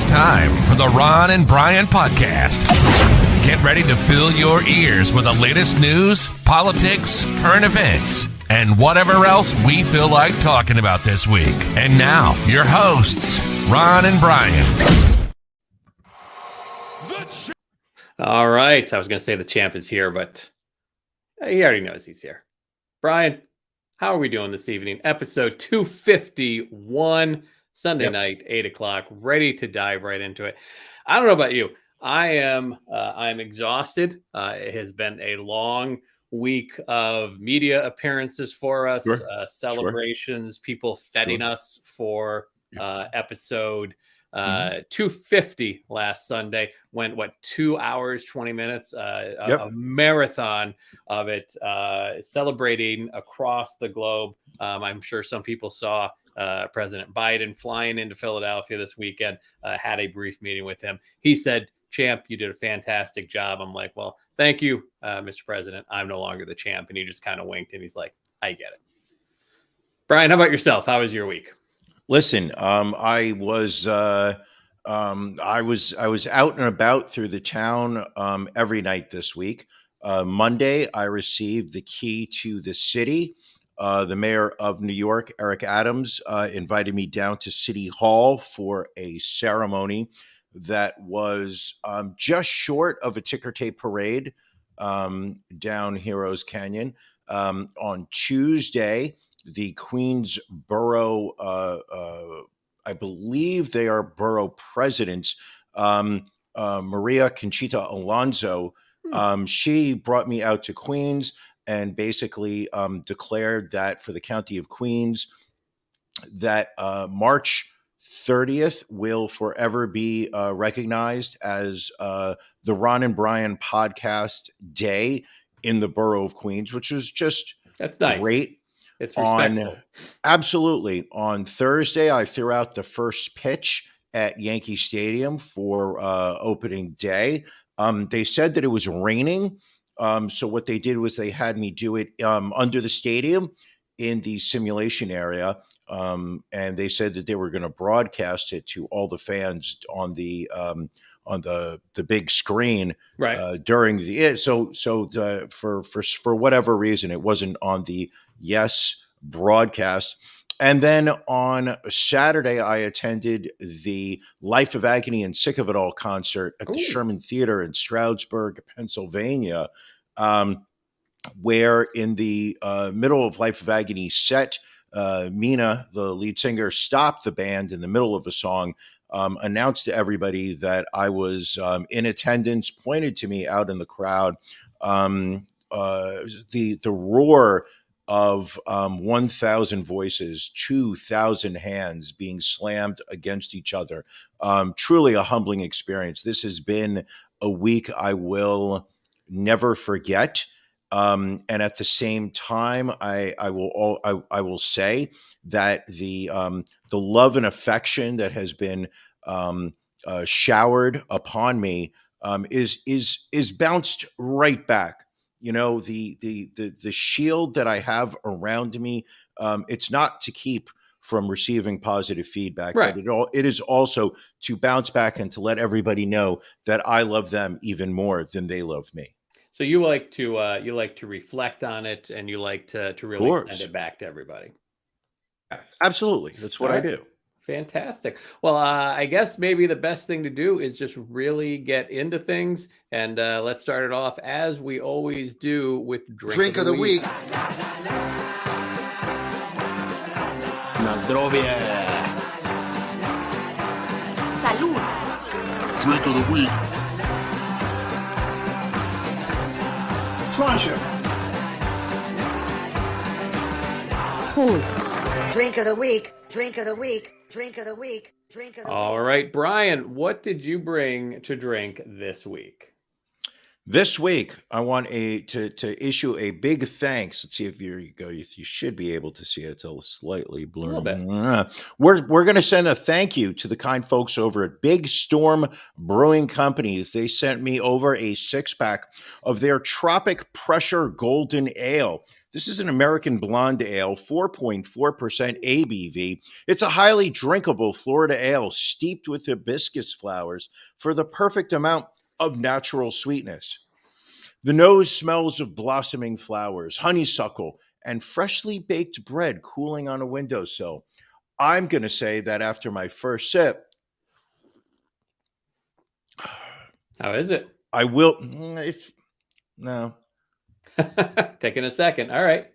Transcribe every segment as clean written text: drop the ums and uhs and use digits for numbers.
It's time for the Ron and Brian Podcast. Get ready to fill your ears with the latest news, politics, current events, and whatever else we feel like talking about this week. And now, your hosts, Ron and Brian. All right. I was going to say the champ is here, but he already knows he's here. Brian, how are we doing this evening? Episode 251, Sunday night, 8 o'clock, ready to dive right into it. I don't know about you. I'm exhausted. It has been a long week of media appearances for us, celebrations, people feting us for episode 250 last Sunday. Went 2 hours 20 minutes, a marathon of it, celebrating across the globe. I'm sure some people saw President Biden flying into Philadelphia this weekend. Had a brief meeting with him. He said, "Champ, you did a fantastic job." I'm like, "Well, thank you, Mr. President. I'm no longer the champ." And he just kind of winked and he's like, "I get it." Brian, how about yourself? How was your week? Listen, I was out and about through the town every night this week. Monday, I received the key to the city. The mayor of New York, Eric Adams, invited me down to City Hall for a ceremony that was just short of a ticker tape parade down Heroes Canyon. On Tuesday, the Queensborough, I believe they are borough presidents, Maria Conchita Alonso, she brought me out to Queens and basically declared that for the county of Queens, that March 30th will forever be recognized as the Ron and Brian Podcast Day in the borough of Queens, which was just great. It's respectful. Absolutely. On Thursday, I threw out the first pitch at Yankee Stadium for opening day. They said that it was raining. So what they did was they had me do it under the stadium in the simulation area. And they said that they were going to broadcast it to all the fans on the big screen during the for whatever reason it wasn't on the Yes broadcast. And then on Saturday, I attended the Life of Agony and Sick of It All concert at the Sherman Theater in Stroudsburg, Pennsylvania, where in the middle of Life of Agony set, Mina, the lead singer, stopped the band in the middle of a song, announced to everybody that I was in attendance, pointed to me out in the crowd. The roar of 1,000 voices, 2,000 hands being slammed against each other. Truly a humbling experience. This has been a week I will never forget. And at the same time, I will say that the love and affection that has been showered upon me is bounced right back. You know, the shield that I have around me, it's not to keep from receiving positive feedback, but it is also to bounce back and to let everybody know that I love them even more than they love me. So you like to reflect on it, and you like to really send it back to everybody. Absolutely, that's what I do. Fantastic. Well, I guess maybe the best thing to do is just really get into things, and let's start it off as we always do with Drink of the Week. Na zdrowie. Salud. Drink of the Week. Pleasure. Pause. Drink of the Week. Drink of the Week. Drink of the Week. Drink of the Week. All right, Brian, what did you bring to drink this week? This week, I want to issue a big thanks. Let's see if you go. You should be able to see it. It's a slightly blurred. We're going to send a thank you to the kind folks over at Big Storm Brewing Company. They sent me over a 6-pack of their Tropic Pressure Golden Ale. This is an American blonde ale, 4.4% ABV. It's a highly drinkable Florida ale steeped with hibiscus flowers for the perfect amount of natural sweetness. The nose smells of blossoming flowers, honeysuckle, and freshly baked bread cooling on a windowsill. I'm going to say that after my first sip, How is it? I will. No. Taking a second. All right.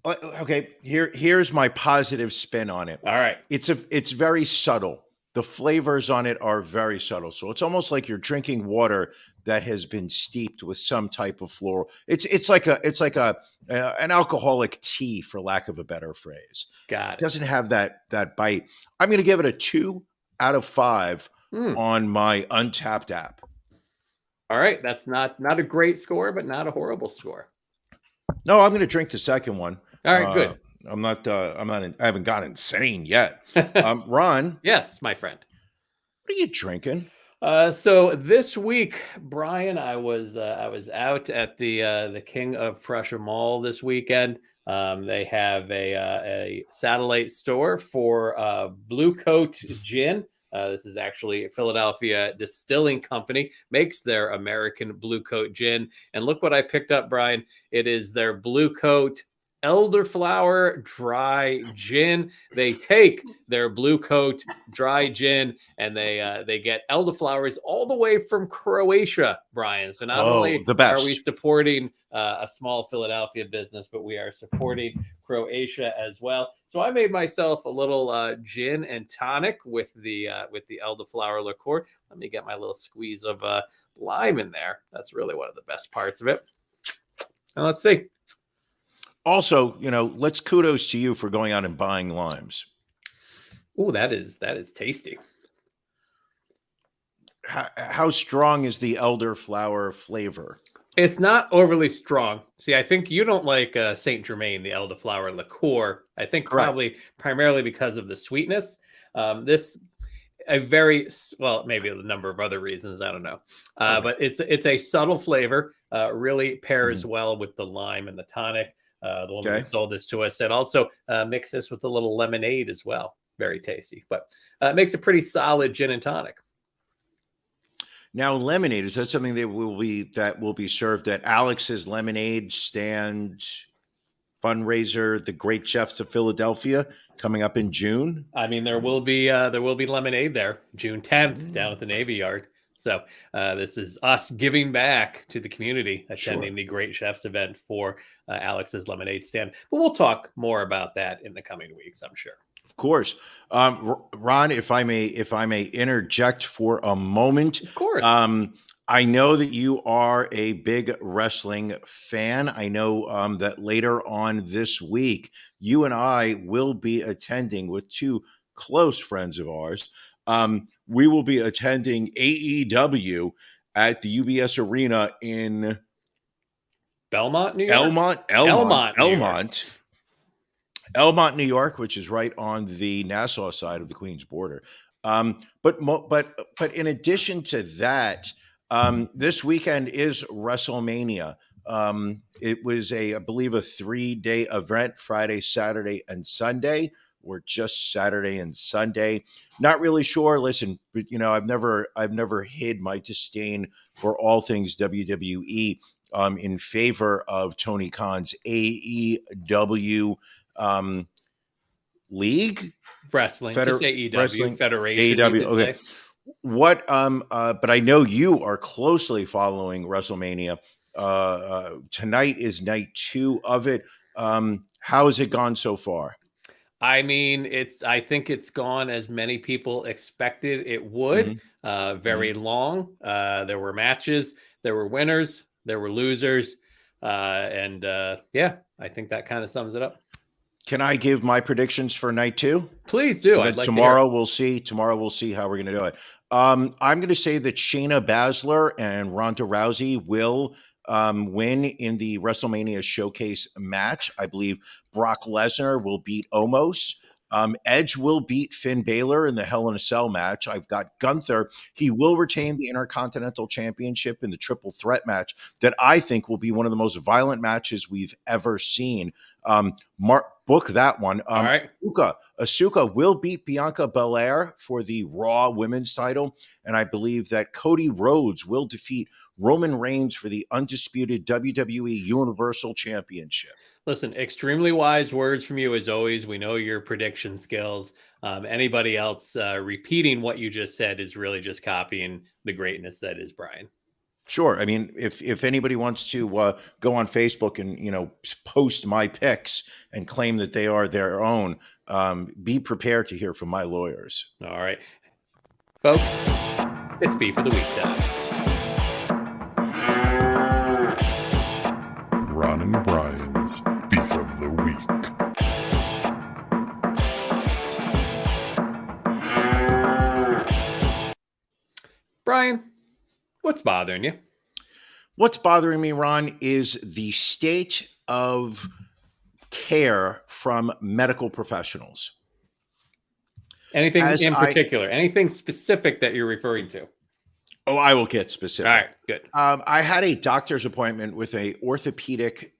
Okay. Here's my positive spin on it. All right. It's very subtle. The flavors on it are very subtle. So it's almost like you're drinking water that has been steeped with some type of floral. It's like an alcoholic tea, for lack of a better phrase. Got It it. doesn't have that bite. I'm going to give it a 2 out of 5 on my Untapped app. All right. That's not a great score, but not a horrible score. No, I'm going to drink the second one. All right. Good. I haven't gone insane yet. Ron, Yes, my friend. what are you drinking? So this week, Brian, I was out at the King of Prussia Mall this weekend. They have a satellite store for Blue Coat Gin. This is actually a Philadelphia Distilling Company, makes their American Blue Coat Gin. And look what I picked up, Brian. It is their Blue Coat Elderflower Dry Gin. They take their Blue Coat Dry Gin and they get elderflowers all the way from Croatia, Brian. So not only the best. are we supporting a small Philadelphia business, but we are supporting Croatia as well. So I made myself a little gin and tonic with the elderflower liqueur. Let me get my little squeeze of lime in there. That's really one of the best parts of it. And let's see. Also, let's kudos to you for going out and buying limes. Oh, that is tasty. How strong is the elderflower flavor? It's not overly strong. See, I think you don't like Saint Germain, the elderflower liqueur. I think Correct. probably primarily because of the sweetness. This maybe a number of other reasons. I don't know, Okay. but it's a subtle flavor. Really pairs well with the lime and the tonic. The woman who sold this to us said also mix this with a little lemonade as well. Very tasty, but it makes a pretty solid gin and tonic. Now, lemonade, is that something that will be served at Alex's Lemonade Stand fundraiser, the Great Chefs of Philadelphia, coming up in June? I mean, there will be lemonade there June 10th down at the Navy Yard. So this is us giving back to the community, attending the Great Chefs event for Alex's Lemonade Stand. But we'll talk more about that in the coming weeks, I'm sure. Of course. Ron, if I may interject for a moment. Of course. I know that you are a big wrestling fan. I know that later on this week, you and I will be attending with two close friends of ours. We will be attending AEW at the UBS Arena in Belmont, New York. Elmont, New York, which is right on the Nassau side of the Queens border. But in addition to that, this weekend is WrestleMania. It was I believe a 3-day event, Friday, Saturday, and Sunday, or just Saturday and Sunday. Not really sure. Listen, but I've never hid my disdain for all things WWE in favor of Tony Khan's AEW league Wrestling, just AEW wrestling Federation. AEW. Okay. What? But I know you are closely following WrestleMania. Tonight is night 2 of it. How has it gone so far? I mean, I think it's gone as many people expected it would. Very long. There were matches, there were winners, there were losers. And I think that kind of sums it up. Can I give my predictions for night 2? Please do. Tomorrow we'll see how we're going to do it. I'm going to say that Shayna Baszler and Ronda Rousey will win in the WrestleMania Showcase match. I believe Brock Lesnar will beat Omos. Edge will beat Finn Balor in the Hell in a Cell match. I've got Gunther. He will retain the Intercontinental Championship in the triple threat match that I think will be one of the most violent matches we've ever seen. Book that one. All right. Asuka will beat Bianca Belair for the Raw Women's title. And I believe that Cody Rhodes will defeat Roman Reigns for the undisputed WWE Universal Championship. Listen, extremely wise words from you as always. We know your prediction skills. Anybody else repeating what you just said is really just copying the greatness that is Brian. Sure. I mean, if anybody wants to go on Facebook and, post my picks and claim that they are their own, be prepared to hear from my lawyers. All right. Folks, it's Beef of the Week time. Ron and Brian's Beef of the Week. Brian, what's bothering you? What's bothering me, Ron, is the state of care from medical professionals. Anything in particular? Anything specific that you're referring to? Oh, I will get specific. All right, good. I had a doctor's appointment with a orthopedic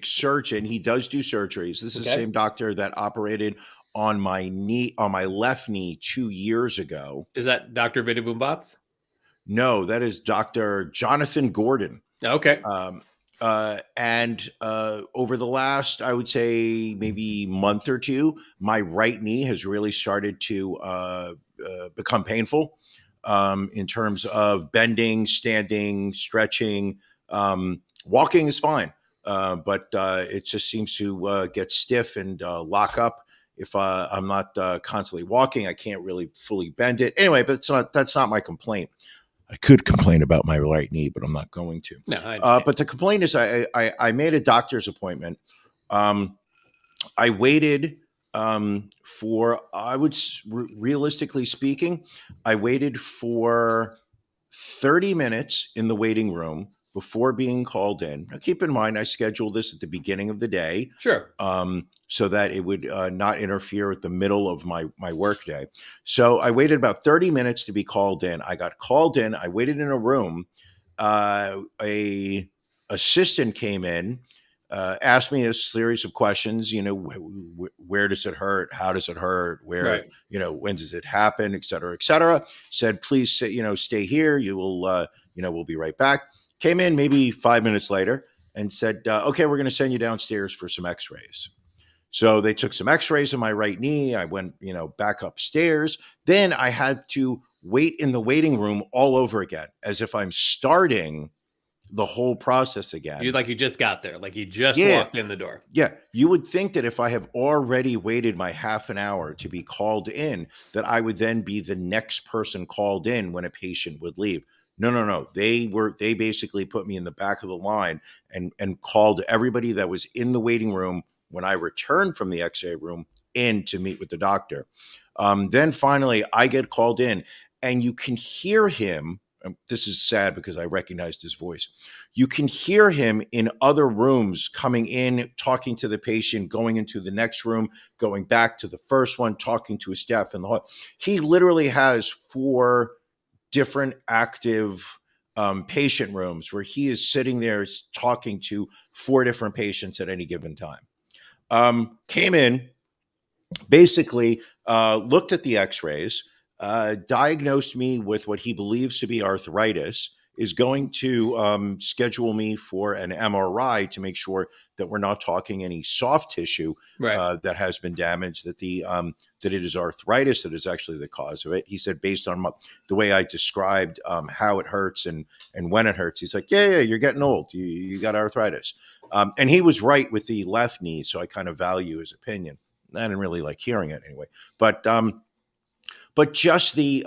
surgeon. He does do surgeries. This is the same doctor that operated on my left knee 2 years ago. Is that Dr. Bidaboombats? No, that is Dr. Jonathan Gordon. Okay. And over the last, I would say maybe month or two, my right knee has really started to become painful in terms of bending, standing, stretching. Walking is fine, but it just seems to get stiff and lock up. If I'm not constantly walking, I can't really fully bend it. Anyway, but that's not my complaint. I could complain about my right knee, but I'm not going to. No, but the complaint is I made a doctor's appointment. I waited realistically speaking, I waited for 30 minutes in the waiting room before being called in. Now, keep in mind, I scheduled this at the beginning of the day. Sure. So that it would not interfere with the middle of my work day. So I waited about 30 minutes to be called in. I got called in. I waited in a room. A assistant came in, asked me a series of questions, where does it hurt? How does it hurt? Where, when does it happen? Et cetera, et cetera. Said, please, stay here. You will, we'll be right back. Came in maybe 5 minutes later and said, okay, we're going to send you downstairs for some x-rays. So they took some x-rays of my right knee. I went, back upstairs. Then I had to wait in the waiting room all over again, as if I'm starting the whole process again. You just got there, like you just walked in the door. Yeah. You would think that if I have already waited my half an hour to be called in, that I would then be the next person called in when a patient would leave. No. They basically put me in the back of the line and called everybody that was in the waiting room when I returned from the x-ray room in to meet with the doctor. Then finally I get called in and you can hear him. This is sad because I recognized his voice. You can hear him in other rooms coming in, talking to the patient, going into the next room, going back to the first one, talking to his staff in the hall. He literally has 4 different active patient rooms where he is sitting there talking to 4 different patients at any given time. Came in, basically looked at the x-rays, diagnosed me with what he believes to be arthritis, is going to schedule me for an MRI to make sure that we're not talking any soft tissue that has been damaged, that that it is arthritis that is actually the cause of it. He said, based on the way I described how it hurts and when it hurts, he's like, yeah, you're getting old. You got arthritis. And he was right with the left knee, so I kind of value his opinion. I didn't really like hearing it anyway. But just the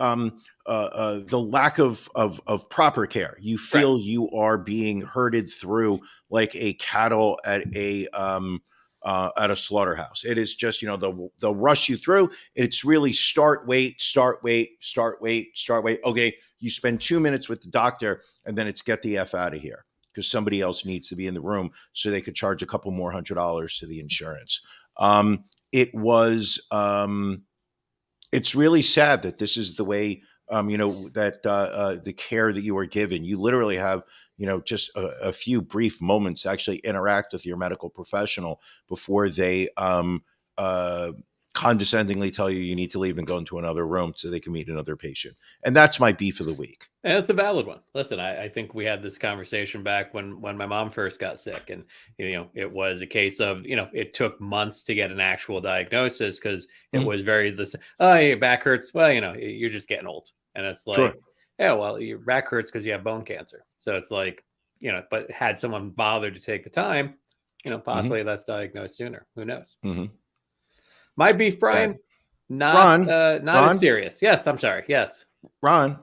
lack of proper care. You feel you are being herded through like a cattle at a slaughterhouse. It is just, they'll rush you through. It's really start, wait. Okay, you spend 2 minutes with the doctor and then it's get the F out of here because somebody else needs to be in the room so they could charge a couple more $100s to the insurance. it was it's really sad that this is the way that the care that you are given. You literally have just a few brief moments to actually interact with your medical professional before they uh, condescendingly tell you need to leave and go into another room so they can meet another patient. And that's my beef of the week. And it's a valid one. Listen, I think we had this conversation back when my mom first got sick, and it was a case of it took months to get an actual diagnosis because it was very this. Oh, your back hurts. Well, you're just getting old, and it's like, Sure. yeah, well, your back hurts because you have bone cancer. So it's like, but had someone bothered to take the time, possibly that's diagnosed sooner. Who knows? Mhm. My beef, Brian, not Ron, as serious. Yes, I'm sorry. Yes. Ron,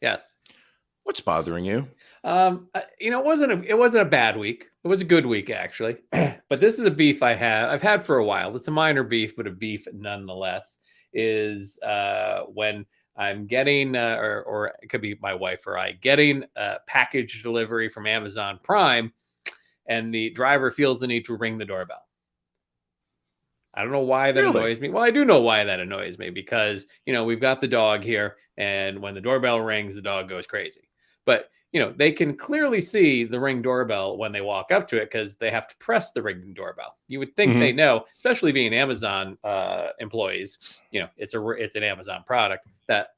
Yes. what's bothering you? It wasn't a bad week. It was a good week actually. But this is a beef I've had for a while. It's a minor beef, but a beef nonetheless. Is when I'm getting, or it could be my wife or I getting a package delivery from Amazon Prime, and the driver feels the need to ring the doorbell. I don't know why that annoys me. Well, I do know why that annoys me because, we've got the dog here, and when the doorbell rings, the dog goes crazy. But, they can clearly see the Ring doorbell when they walk up to it because they have to press the Ring doorbell. You would think they know, especially being Amazon employees, it's an Amazon product that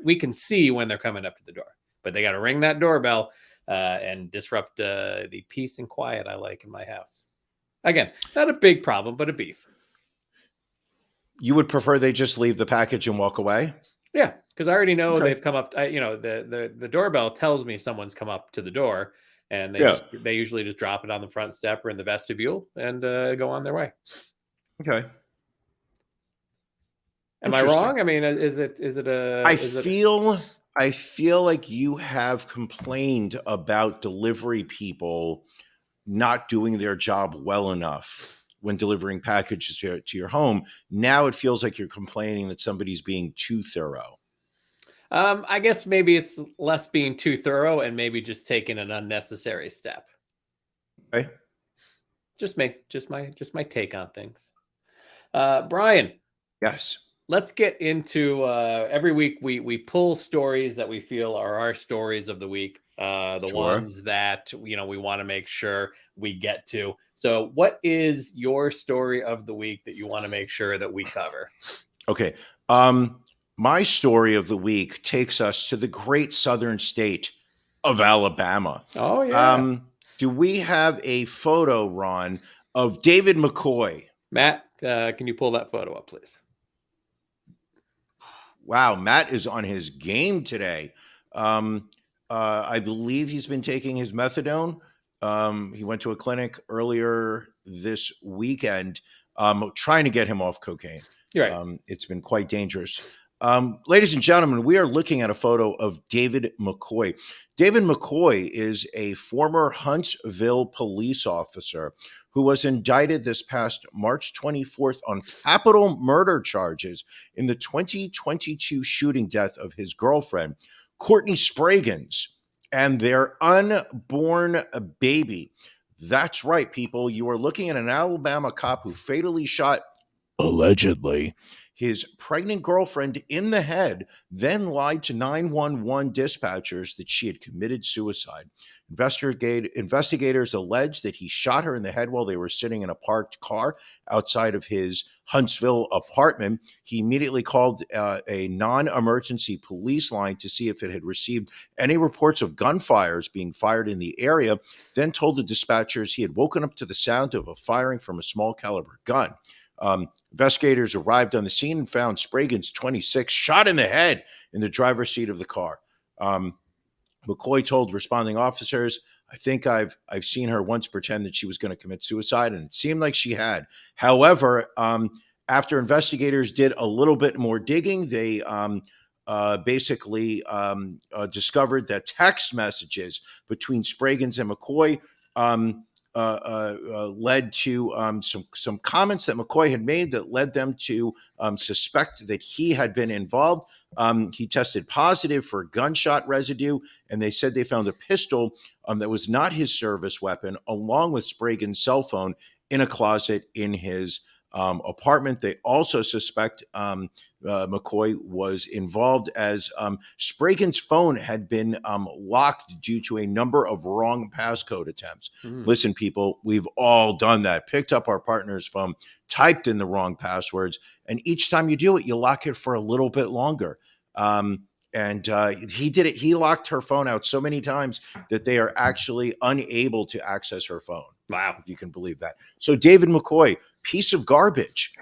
we can see when they're coming up to the door. But they got to ring that doorbell and disrupt the peace and quiet I like in my house. Again, not a big problem, but a beef. You would prefer they just leave the package and walk away? Yeah, because I already know they've come up. The doorbell tells me someone's come up to the door, and they usually just drop it on the front step or in the vestibule and go on their way. Okay. Am I wrong? I mean, is it a? I feel like you have complained about delivery people not doing their job well enough when delivering packages to your home. Now it feels like you're complaining that somebody's being too thorough. I guess maybe it's less being too thorough and maybe just taking an unnecessary step. Okay. Just my take on things. Brian. Yes. Let's get into every week we pull stories that we feel are our stories of the week. The ones that we want to make sure we get to. So what is your story of the week that you want to make sure that we cover? Okay. My story of the week takes us to the great southern state of Alabama. Oh, yeah. Do we have a photo, Ron, of David McCoy? Matt, can you pull that photo up, please? Wow, Matt is on his game today. I believe he's been taking his methadone. He went to a clinic earlier this weekend, trying to get him off cocaine. You're right. It's been quite dangerous. Ladies and gentlemen, we are looking at a photo of David McCoy. David McCoy is a former Huntsville police officer who was indicted this past March 24th on capital murder charges in the 2022 shooting death of his girlfriend, Courtney Spraggins, and their unborn baby. That's right, people. You are looking at an Alabama cop who fatally shot, allegedly, his pregnant girlfriend in the head, then lied to 911 dispatchers that she had committed suicide. Investigators allege that he shot her in the head while they were sitting in a parked car outside of his Huntsville apartment. He immediately called a non-emergency police line to see if it had received any reports of gunfires being fired in the area, then told the dispatchers he had woken up to the sound of a firing from a small caliber gun. Investigators arrived on the scene and found Spraggins, 26, shot in the head in the driver's seat of the car. McCoy told responding officers, "I think I've seen her once pretend that she was going to commit suicide, and it seemed like she had." However, after investigators did a little bit more digging, they basically discovered that text messages between Spraggins and McCoy led to some comments that McCoy had made that led them to suspect that he had been involved. He tested positive for gunshot residue, and they said they found a pistol that was not his service weapon, along with Spraggins' cell phone, in a closet in his apartment. They also suspect McCoy was involved as Spragan's phone had been locked due to a number of wrong passcode attempts. Listen, people, we've all done that. Picked up our partner's phone, typed in the wrong passwords, and each time you do it, you lock it for a little bit longer. And he did it. He locked her phone out so many times that they are actually unable to access her phone. Wow. If you can believe that. So David McCoy, piece of garbage.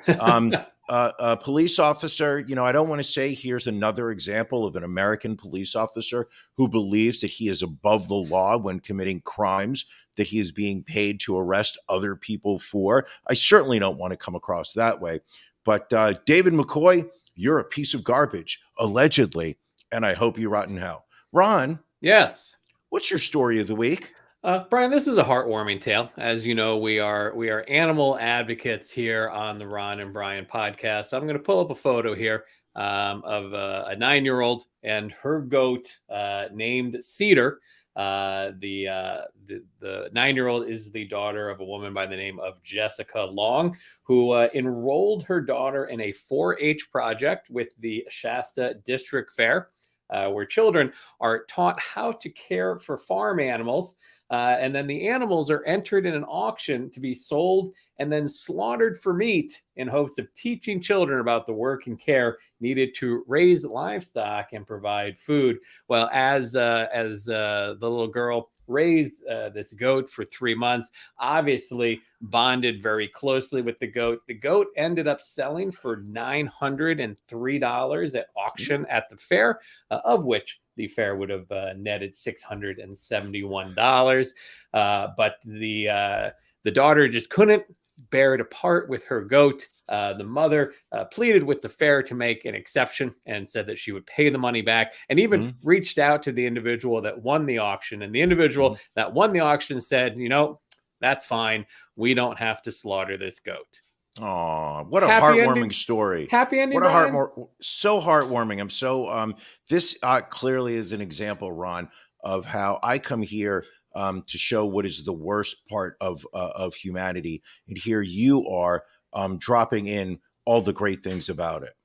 A police officer, I don't want to say here's another example of an American police officer who believes that he is above the law when committing crimes that he is being paid to arrest other people for. I certainly don't want to come across that way. But David McCoy, you're a piece of garbage, allegedly, and I hope you rot in hell. Ron? Yes. What's your story of the week? Brian, this is a heartwarming tale. As you know, we are animal advocates here on the Ron and Brian podcast. I'm going to pull up a photo here of a 9-year-old and her goat named Cedar. The 9-year-old is the daughter of a woman by the name of Jessica Long, who enrolled her daughter in a 4-H project with the Shasta District Fair, where children are taught how to care for farm animals. And then the animals are entered in an auction to be sold and then slaughtered for meat in hopes of teaching children about the work and care needed to raise livestock and provide food. Well, as the little girl raised this goat for 3 months, obviously bonded very closely with the goat. The goat ended up selling for $903 at auction at the fair, of which the fair would have netted $671. But the daughter just couldn't bear it apart with her goat. The mother pleaded with the fair to make an exception and said that she would pay the money back, and even reached out to the individual that won the auction. And the individual that won the auction said, that's fine. We don't have to slaughter this goat. Oh, what a Happy heartwarming ending. story. Happy ending, What a Brian? so heartwarming. I'm so, this clearly is an example, Ron, of how I come here to show what is the worst part of humanity. And here you are dropping in all the great things about it.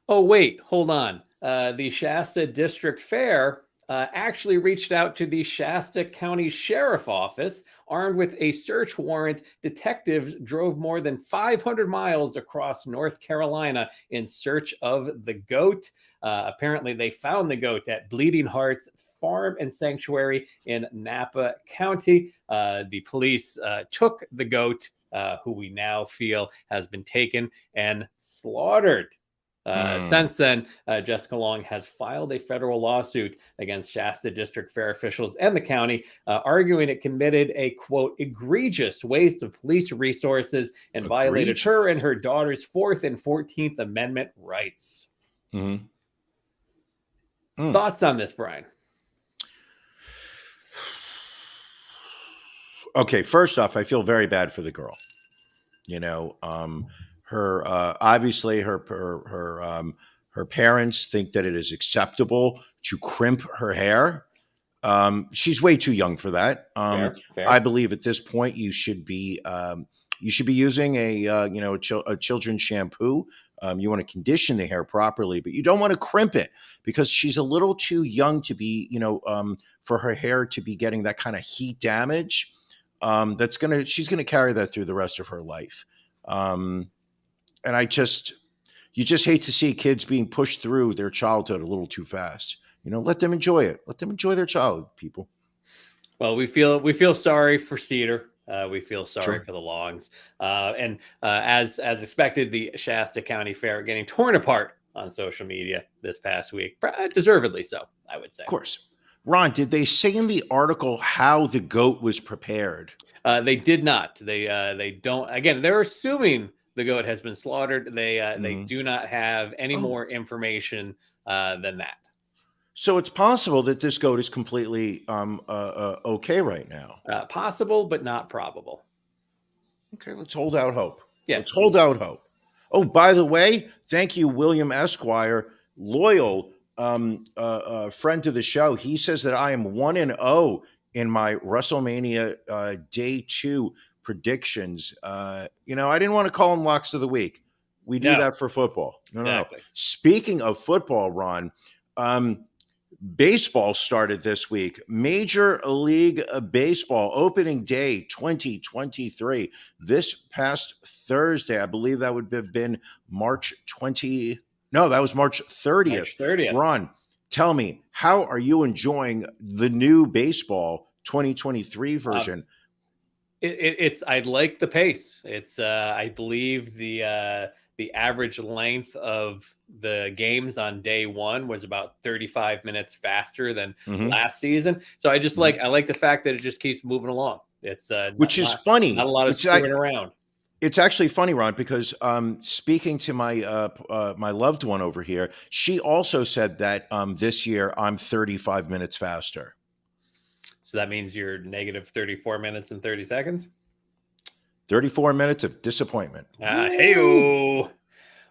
Oh, wait, hold on. The Shasta District Fair actually reached out to the Shasta County Sheriff Office. Armed with a search warrant, detectives drove more than 500 miles across North Carolina in search of the goat. Apparently, they found the goat at Bleeding Hearts Farm and Sanctuary in Napa County. The police took the goat, who we now feel has been taken and slaughtered. Since then, Jessica Long has filed a federal lawsuit against Shasta District Fair officials and the county, arguing it committed a, quote, egregious waste of police resources and violated her and her daughter's 4th and 14th Amendment rights. Thoughts on this, Brian? Okay, first off, I feel very bad for the girl. Her obviously her parents think that it is acceptable to crimp her hair. She's way too young for that. Fair. I believe at this point you should be using a children's shampoo. You want to condition the hair properly, but you don't want to crimp it because she's a little too young to be, for her hair to be getting that kind of heat damage. She's gonna carry that through the rest of her life. And you just hate to see kids being pushed through their childhood a little too fast. Let them enjoy it. Let them enjoy their childhood, people. Well, we feel sorry for Cedar. We feel sorry Sure. for the Longs. And as expected, the Shasta County Fair getting torn apart on social media this past week. Deservedly so, I would say. Of course. Ron, did they say in the article how the goat was prepared? They did not. They don't. Again, they're assuming the goat has been slaughtered. They do not have any more information than that. So it's possible that this goat is completely okay right now. Possible, but not probable. Okay, let's hold out hope. Yeah. Let's hold out hope. Oh, by the way, thank you, William Esquire, loyal friend to the show. He says that I am 1-0 in my WrestleMania Day 2 predictions. You know, I didn't want to call them locks of the week. We do No. that for football. No. Exactly. Speaking of football, Ron, baseball started this week. Major League Baseball opening day 2023. This past Thursday, I believe that would have been March 20. No, that was March 30th. March 30th. Ron, tell me, how are you enjoying the new baseball 2023 version? It's I like the pace. It's I believe the average length of the games on day one was about 35 minutes faster than last season. So I just I like the fact that it just keeps moving along. It's which is funny. Not a lot of screwing around. It's actually funny, Ron, because speaking to my my loved one over here, she also said that this year I'm 35 minutes faster. So that means you're negative 34 minutes and 30 seconds. 34 minutes of disappointment. Hey-o.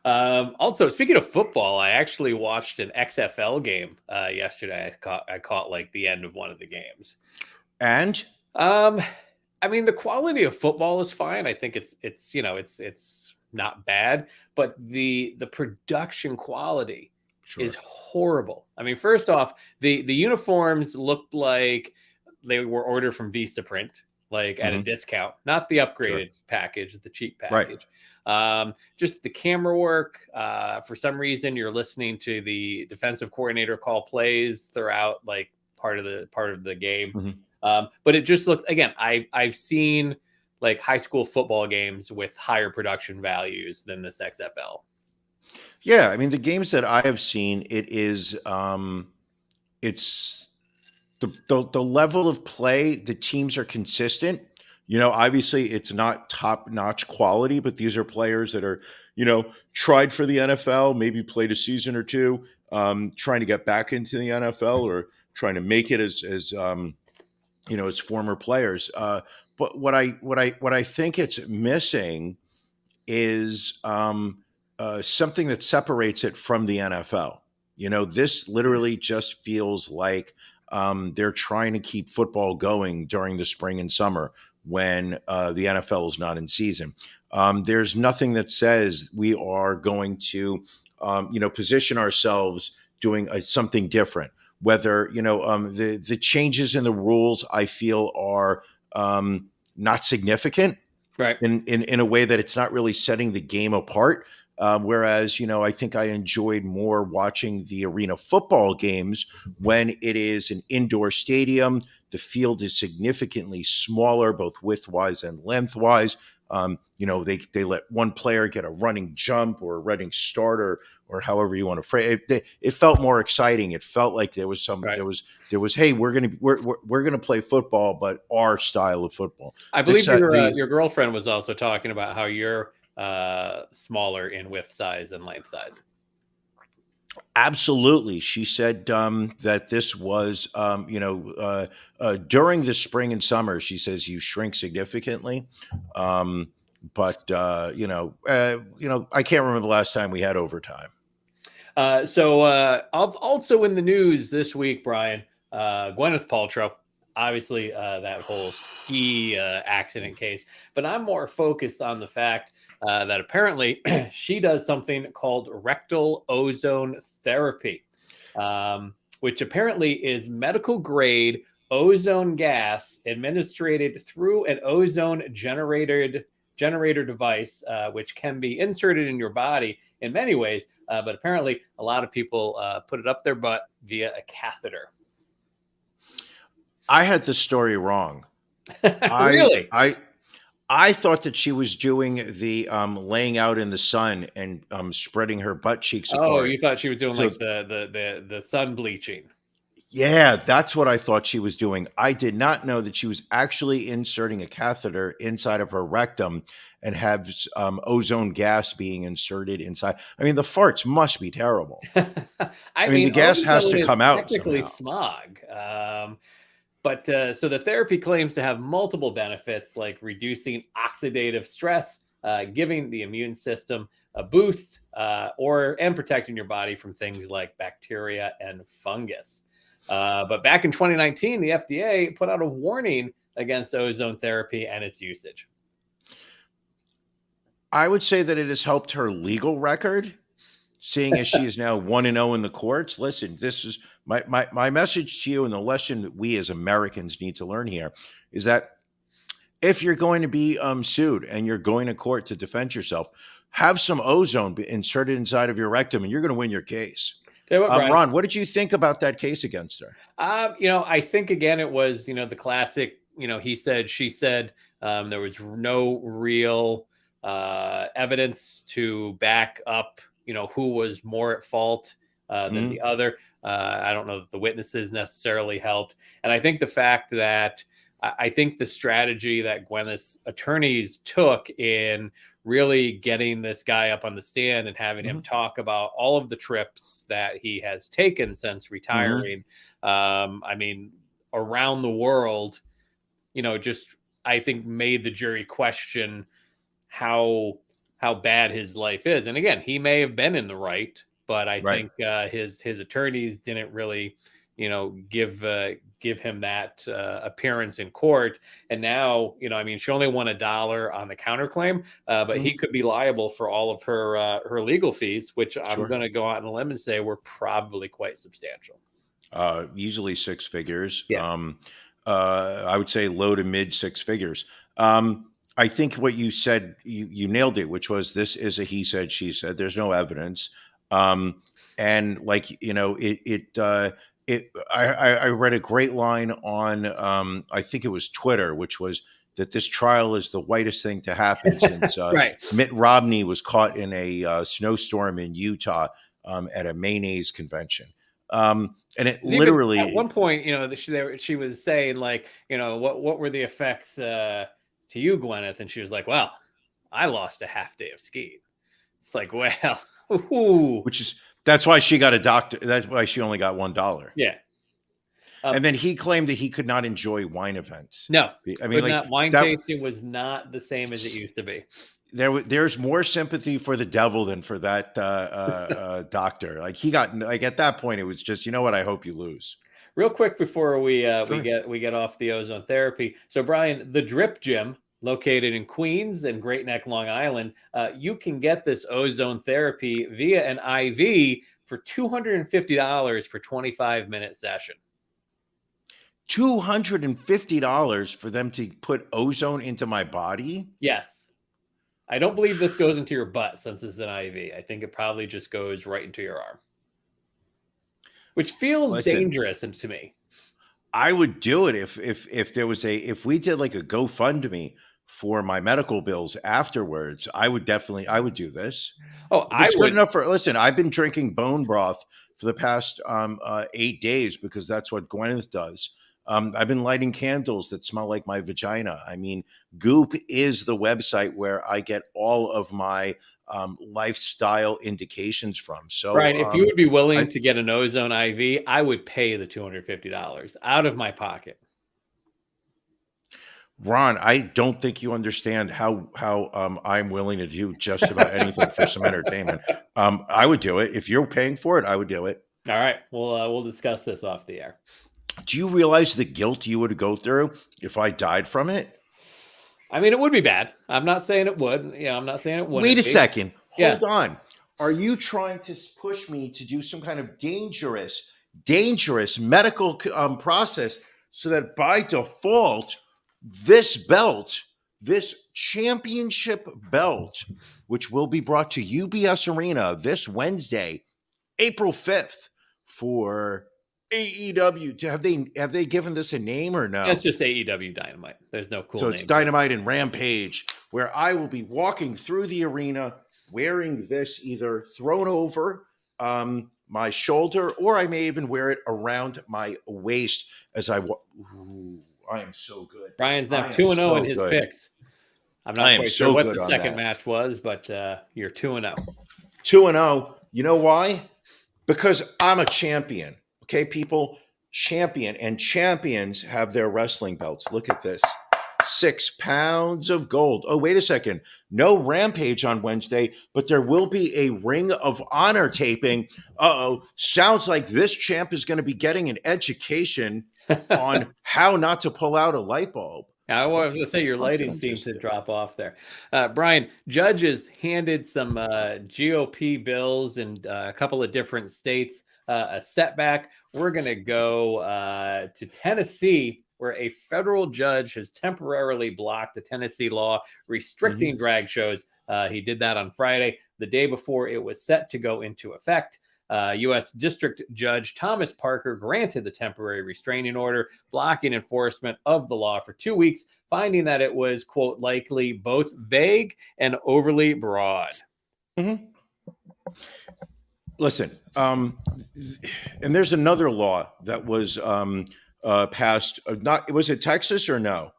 Also, speaking of football, I actually watched an XFL game yesterday. I caught like the end of one of the games. And I mean, the quality of football is fine. I think it's you know it's not bad, but the production quality is horrible. I mean, first off, the uniforms looked like they were ordered from Vistaprint, like at a discount, not the upgraded package, the cheap package. Right. Just the camera work. For some reason, you're listening to the defensive coordinator call plays throughout like part of the game. But it just looks, again, I've seen like high school football games with higher production values than this XFL. Yeah, I mean, the games that I have seen, it is it's the level of play. The teams are consistent. You know, obviously it's not top-notch quality, but these are players that are, you know, tried for the NFL, maybe played a season or two, trying to get back into the NFL or trying to make it as you know, as former players. But what I think it's missing is something that separates it from the NFL. You know, this literally just feels like they're trying to keep football going during the spring and summer when the NFL is not in season. There's nothing that says we are going to, you know, position ourselves doing something different. Whether, you know, the changes in the rules, I feel are not significant, right? In a way that it's not really setting the game apart. Whereas, you know, I think I enjoyed more watching the arena football games when it is an indoor stadium. The field is significantly smaller, both width-wise and lengthwise. You know, they let one player get a running jump or a running start or however you want to phrase it. It felt more exciting. It felt like there was some there was hey, we're gonna play football, but our style of football. I believe your girlfriend was also talking about how you're smaller in width size and length size. Absolutely. She said that this was, you know, during the spring and summer, she says you shrink significantly. But you know, I can't remember the last time we had overtime. So also in the news this week, Brian, Gwyneth Paltrow, obviously that whole ski accident case, but I'm more focused on the fact that apparently she does something called rectal ozone therapy, which apparently is medical grade ozone gas administered through an ozone generator device, which can be inserted in your body in many ways. But apparently a lot of people put it up their butt via a catheter. I had the story wrong. Really? I thought that she was doing the laying out in the sun and spreading her butt cheeks apart. Oh, you thought she was doing like the sun bleaching. Yeah, that's what I thought she was doing. I did not know that she was actually inserting a catheter inside of her rectum and have ozone gas being inserted inside. I mean, the farts must be terrible. I mean, the gas has to come out. Technically smog. But so the therapy claims to have multiple benefits like reducing oxidative stress, giving the immune system a boost, and protecting your body from things like bacteria and fungus. But back in 2019, the FDA put out a warning against ozone therapy and its usage. I would say that it has helped her legal record, seeing as she is now 1-0 in the courts. Listen, this is my message to you, and the lesson that we as Americans need to learn here is that if you're going to be sued and you're going to court to defend yourself, have some ozone inserted inside of your rectum, and you're going to win your case. Tell you what, Brian, Ron, what did you think about that case against her? I think again it was the classic. He said, she said. There was no real evidence to back up who was more at fault than the other. I don't know that the witnesses necessarily helped, and I think the fact that I think the strategy that Gwyneth's attorneys took in really getting this guy up on the stand and having him talk about all of the trips that he has taken since retiring, I mean, around the world, just I think made the jury question how bad his life is. And again, he may have been in the right, but I think his attorneys didn't really, give him that appearance in court. And now, she only won $1 on the counterclaim, but he could be liable for all of her legal fees, which I'm going to go out on a limb and say were probably quite substantial. Easily six figures. Yeah. I would say low to mid six figures. I think what you said, you nailed it, which was this is a he said, she said. There's no evidence. And like, I read a great line on, I think it was Twitter, which was that this trial is the whitest thing to happen since Mitt Romney was caught in a snowstorm in Utah at a mayonnaise convention. And it literally at one point, she was saying like, what were the effects to you, Gwyneth? And she was like, well, I lost a half day of skiing. It's like, well, ooh. That's why she got a doctor. That's why she only got $1. Yeah. And then he claimed that he could not enjoy wine events. No, I mean, wine tasting was not the same as it used to be. There's more sympathy for the devil than for that doctor. Like he got at that point, it was just, I hope you lose. Real quick before we get off the ozone therapy. So Brian, the Drip Gym, located in Queens and Great Neck, Long Island, you can get this ozone therapy via an IV for $250 for 25-minute session. $250 for them to put ozone into my body? Yes. I don't believe this goes into your butt since it's an IV. I think it probably just goes right into your arm, which feels dangerous to me. I would do it if there was if we did like a GoFundMe for my medical bills afterwards. I would do this. Oh, it's good enough for, listen, I've been drinking bone broth for the past 8 days because that's what Gwyneth does. I've been lighting candles that smell like my vagina. I mean, Goop is the website where I get all of my lifestyle indications from. So, Brian, if you would be willing to get an ozone IV, I would pay the $250 out of my pocket. Ron, I don't think you understand how I'm willing to do just about anything for some entertainment. I would do it. If you're paying for it, I would do it. All right. We'll discuss this off the air. Do you realize the guilt you would go through if I died from it? I mean, it would be bad. I'm not saying it would. I'm not saying it would. Wait a second. Hold on. Are you trying to push me to do some kind of dangerous medical process so that by default, this belt, this championship belt, which will be brought to UBS Arena this Wednesday, April 5th for AEW. Have they given this a name or no? It's just AEW Dynamite. There's no cool name. So it's Dynamite and Rampage, where I will be walking through the arena wearing this either thrown over my shoulder, or I may even wear it around my waist as I walk. I am so good. Brian's now 2-0 in his picks. I'm not quite sure what the second match was, but you're 2-0. 2-0. You know why? Because I'm a champion. Okay, people, champion, and champions have their wrestling belts. Look at this. 6 pounds of gold. Oh, wait a second. No Rampage on Wednesday, but there will be a Ring of Honor taping. Uh-oh. Sounds like this champ is going to be getting an education on how not to pull out a light bulb. I was going to say your lighting I'm seems just- to drop off there. Brian, judges handed some GOP bills in a couple of different states a setback. We're going to go to Tennessee, where a federal judge has temporarily blocked a Tennessee law restricting drag shows. He did that on Friday, the day before it was set to go into effect. U.S. District Judge Thomas Parker granted the temporary restraining order, blocking enforcement of the law for 2 weeks, finding that it was, quote, likely both vague and overly broad. Listen, and there's another law that was passed. Not was it Texas or no?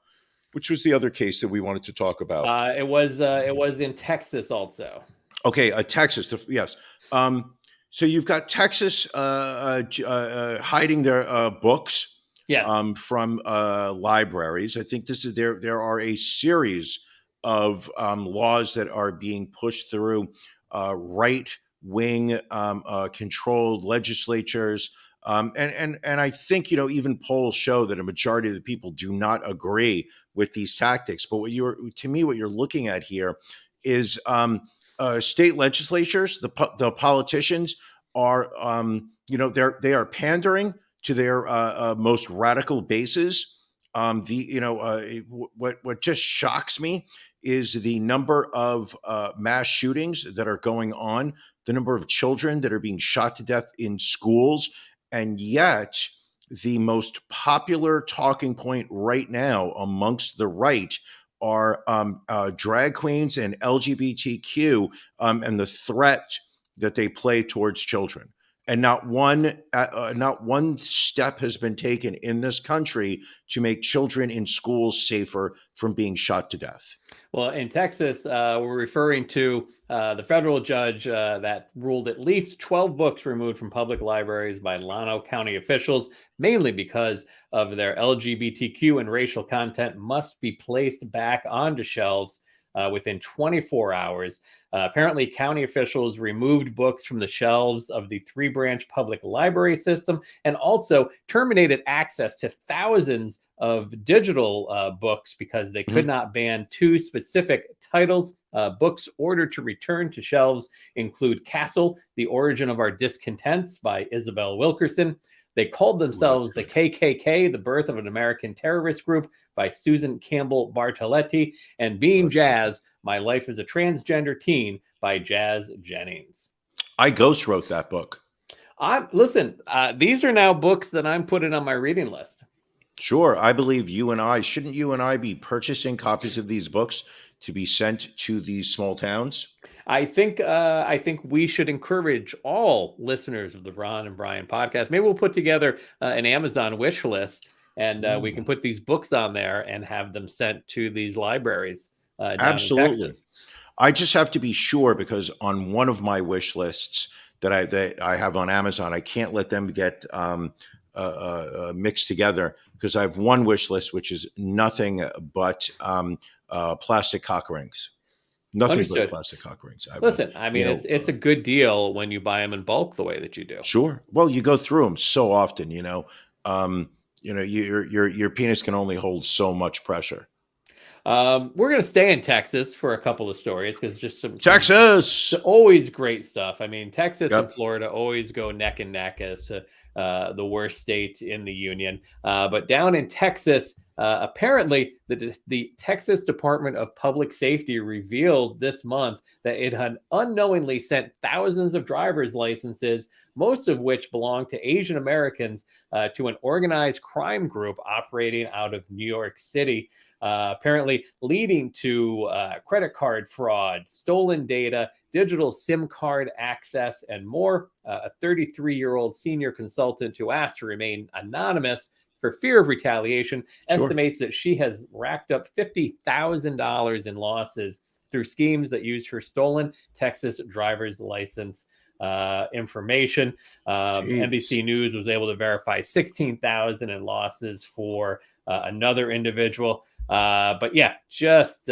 Which was the other case that we wanted to talk about? It was in Texas also. Okay, Texas. Yes. So you've got Texas hiding their books Yes. from libraries. I think this is there are a series of laws that are being pushed through right wing controlled legislatures. And I think, even polls show that a majority of the people do not agree with these tactics. But what you're looking at here is state legislatures, the politicians are, they are pandering to their most radical bases. What just shocks me is the number of mass shootings that are going on, the number of children that are being shot to death in schools, and yet the most popular talking point right now amongst the right are drag queens and LGBTQ and the threat that they play towards children. And not one step has been taken in this country to make children in schools safer from being shot to death. Well, in Texas, we're referring to the federal judge that ruled at least 12 books removed from public libraries by Llano County officials, mainly because of their LGBTQ and racial content must be placed back onto shelves within 24 hours. Apparently, county officials removed books from the shelves of the 3-branch public library system and also terminated access to thousands of digital books because they could not ban 2 specific titles. Books ordered to return to shelves include Castle, The Origin of Our Discontents by Isabel Wilkerson. They called themselves the KKK, The Birth of an American Terrorist Group by Susan Campbell Bartoletti, and Being Jazz, My Life as a Transgender Teen by Jazz Jennings. I ghost wrote that book. These are now books that I'm putting on my reading list. Sure. I believe shouldn't you and I be purchasing copies of these books to be sent to these small towns? I think we should encourage all listeners of the Ron and Brian podcast. Maybe we'll put together an Amazon wish list, and we can put these books on there and have them sent to these libraries. Down Absolutely. in Texas. I just have to be sure, because on one of my wish lists that I have on Amazon, I can't let them get mixed together, because I have one wish list which is nothing but plastic cock rings. Nothing Understood. but plastic cock rings. Listen, I mean, it's a good deal when you buy them in bulk the way that you do. Sure. Well, you go through them so often, your penis can only hold so much pressure. We're going to stay in Texas for a couple of stories because just some Texas, always great stuff. I mean, Texas Yep. and Florida always go neck and neck as to the worst state in the union. But down in Texas, apparently the Texas Department of Public Safety revealed this month that it had unknowingly sent thousands of driver's licenses, most of which belong to Asian Americans, to an organized crime group operating out of New York City. Apparently leading to credit card fraud, stolen data, digital SIM card access, and more. A 33-year-old senior consultant who asked to remain anonymous for fear of retaliation estimates that she has racked up $50,000 in losses through schemes that used her stolen Texas driver's license information. NBC News was able to verify $16,000 in losses for another individual. But yeah, just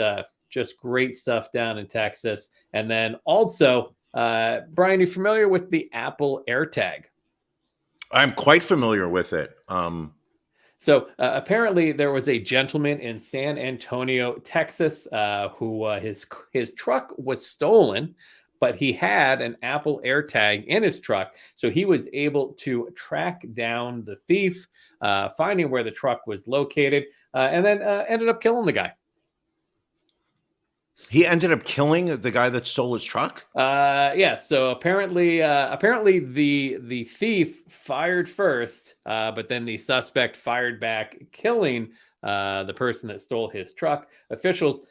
great stuff down in Texas. And then also, Brian, you familiar with the Apple AirTag? I'm quite familiar with it. So apparently there was a gentleman in San Antonio, Texas, who his truck was stolen, but he had an Apple AirTag in his truck, so he was able to track down the thief, finding where the truck was located, and then ended up killing the guy. He ended up killing the guy that stole his truck. Yeah. So apparently the thief fired first, but then the suspect fired back, killing the person that stole his truck. Officials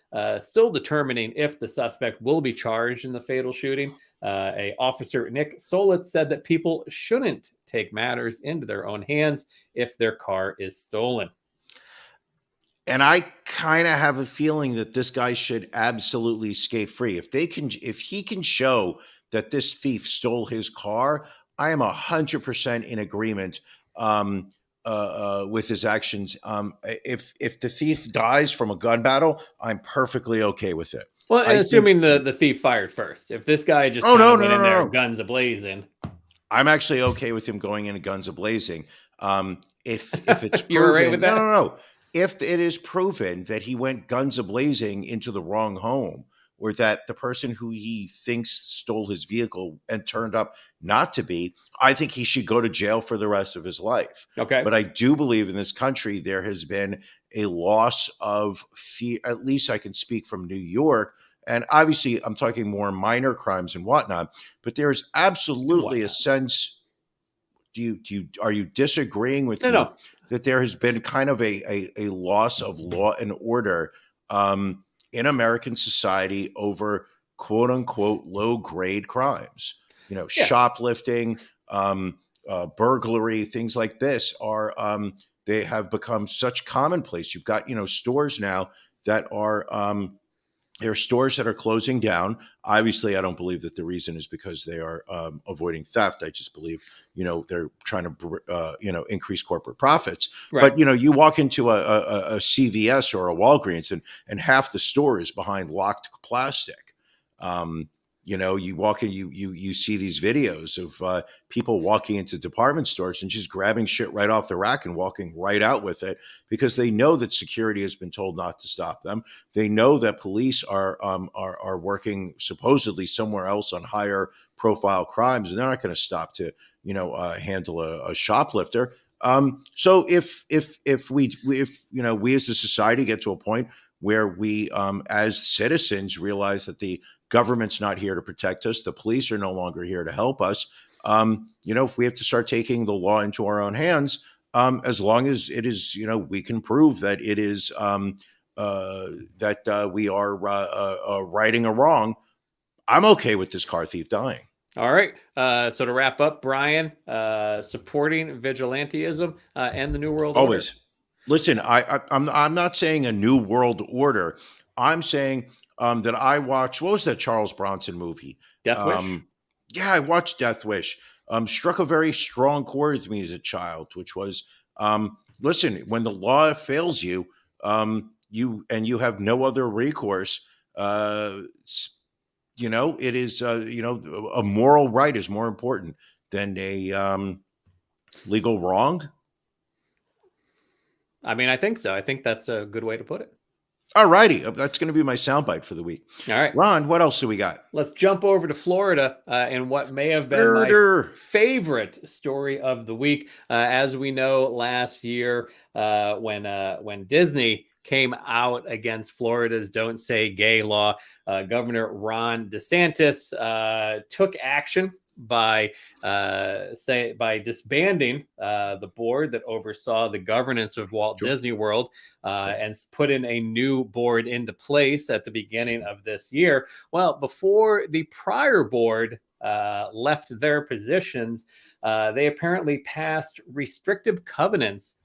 still determining if the suspect will be charged in the fatal shooting. A officer, Nick Solitz, said that people shouldn't take matters into their own hands if their car is stolen. And I kind of have a feeling that this guy should absolutely skate free. If he can show that this thief stole his car, I am 100% in agreement with his actions. If the thief dies from a gun battle, I'm perfectly okay with it. Well, assuming the thief fired first. If this guy just went in there guns a-blazing. I'm actually okay with him going in guns a-blazing. If it's proven, You're all right with that? No. If it is proven that he went guns a-blazing into the wrong home, or that the person who he thinks stole his vehicle and turned up not to be, I think he should go to jail for the rest of his life. Okay. But I do believe in this country there has been a loss of fear. At least I can speak from New York. And obviously I'm talking more minor crimes and whatnot, but there's absolutely a sense. Are you disagreeing with me? No. That there has been kind of a loss of law and order in American society over quote unquote low grade crimes. Shoplifting, burglary, things like this are they have become such commonplace. You've got stores now that are there are stores that are closing down. Obviously, I don't believe that the reason is because they are avoiding theft. I just believe, they're trying to, increase corporate profits. Right. But, you walk into a CVS or a Walgreens and half the store is behind locked plastic. You walk in, you see these videos of people walking into department stores and just grabbing shit right off the rack and walking right out with it because they know that security has been told not to stop them. They know that police are working supposedly somewhere else on higher profile crimes, and they're not going to stop to handle a shoplifter. So if we as a society get to a point where we as citizens realize that the government's not here to protect us, the police are no longer here to help us, if we have to start taking the law into our own hands, as long as it is, we can prove that it is that we are righting a wrong, I'm okay with this car thief dying. All right. So to wrap up, Brian, supporting vigilantism and the New World Always. Order. Listen, I'm not saying a new world order. I'm saying that I watched, what was that Charles Bronson movie? Death Wish? Yeah, I watched Death Wish. Struck a very strong chord with me as a child, which was, listen, when the law fails you, you have no other recourse, it is, a moral right is more important than a legal wrong. I mean, I think so. I think that's a good way to put it. All righty. That's going to be my soundbite for the week. All right. Ron, what else do we got? Let's jump over to Florida and what may have been my favorite story of the week. As we know, last year when Disney came out against Florida's Don't Say Gay law, Governor Ron DeSantis took action by disbanding the board that oversaw the governance of Walt Disney World and put in a new board into place at the beginning of this year. Well, before the prior board left their positions, they apparently passed restrictive covenants,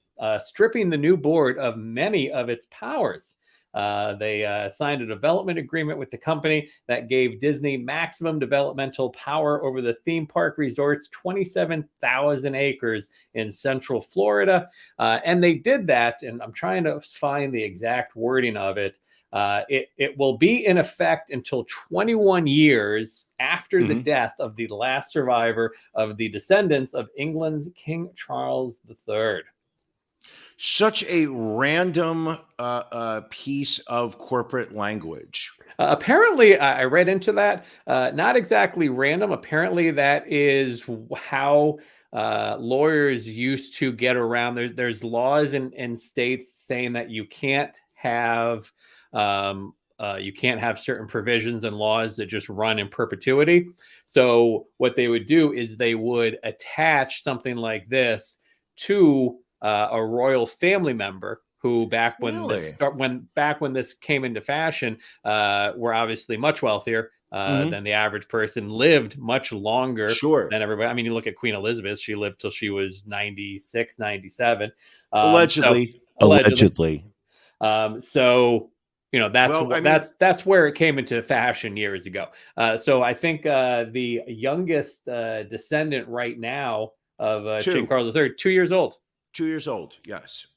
stripping the new board of many of its powers. They signed a development agreement with the company that gave Disney maximum developmental power over the theme park resort's 27,000 acres in Central Florida. And they did that, and I'm trying to find the exact wording of it. It will be in effect until 21 years after the death of the last survivor of the descendants of England's King Charles III. Such a random piece of corporate language. Apparently, I read into that. Not exactly random. Apparently, that is how lawyers used to get around. There's laws in states saying that you can't have certain provisions and laws that just run in perpetuity. So what they would do is they would attach something like this to a royal family member who back when Really? when this came into fashion were obviously much wealthier Mhm. than the average person, lived much longer Sure. than everybody. I mean, you look at Queen Elizabeth, she lived till she was 96, 97. So Allegedly. allegedly. Allegedly. So that's Well, I mean, that's where it came into fashion years ago. So I think the youngest descendant right now of King 2, Carl III, 2 years old. 2 years old. Yes.